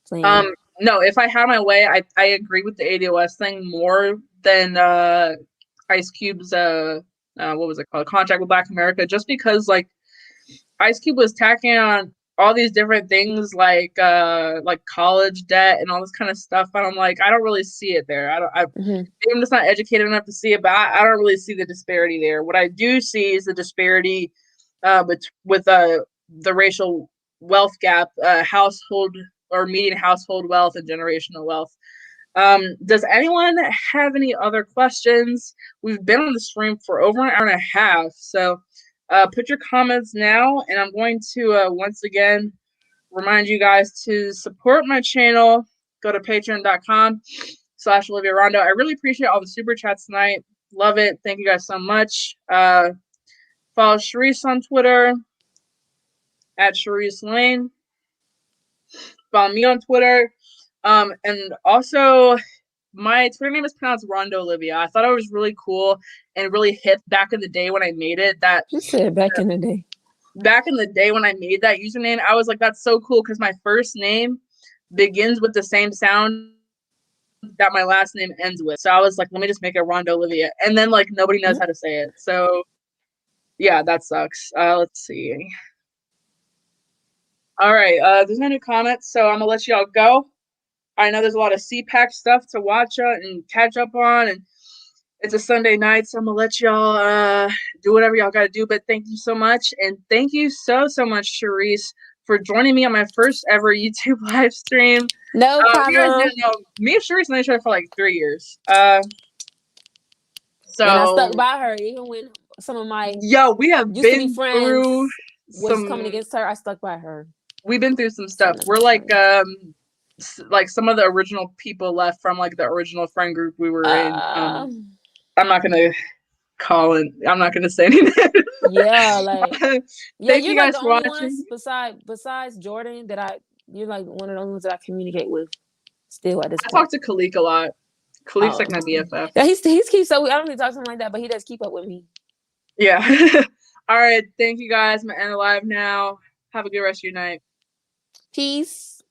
plan. No, if I had my way, I agree with the ADOS thing more than Ice Cube's what was it called? Contract with Black America, just because like Ice Cube was tacking on all these different things like college debt and all this kind of stuff, but I'm like, I don't really see it there. I'm just not educated enough to see it, but I don't really see the disparity there. What I do see is the disparity with the racial wealth gap, household or median household wealth and generational wealth. Does anyone have any other questions? We've been on the stream for over an hour and a half, so put your comments now, and I'm going to once again remind you guys to support my channel. Go to patreon.com/Olivia Rondo. I really appreciate all the super chats tonight. Love it. Thank you guys so much. Follow Charisse on Twitter at Charisse Lane. Follow me on Twitter. And also my Twitter name is pronounced Rondo Olivia. I thought it was really cool and really hip back in the day when I made it. You said back in the day. Back in the day when I made that username, I was like, that's so cool because my first name begins with the same sound that my last name ends with. So I was like, let me just make it Rondo Olivia. And then like nobody knows how to say it. So yeah, that sucks. Let's see. All right, there's no new comments, so I'm gonna let y'all go. I know there's a lot of CPAC stuff to watch and catch up on, and it's a Sunday night, so I'm gonna let y'all do whatever y'all gotta do. But thank you so much, and thank you so much, Charisse, for joining me on my first ever YouTube live stream. No problem. You guys didn't know, me and Charisse known each other for like 3 years. So and I stuck by her even when some of my we have been through was coming against her. I stuck by her. We've been through some stuff. We're like some of the original people left from like the original friend group we were in. I'm not gonna call it. I'm not gonna say anything. Yeah, like thank you guys for watching. Ones besides Jordan you're like one of the only ones that I communicate with still at this point. I talk to Khalik a lot. Khalik's like my BFF. Yeah, he keeps so I don't really talk to him like that, but he does keep up with me. Yeah. All right. Thank you guys. I'm gonna end live now. Have a good rest of your night. Peace.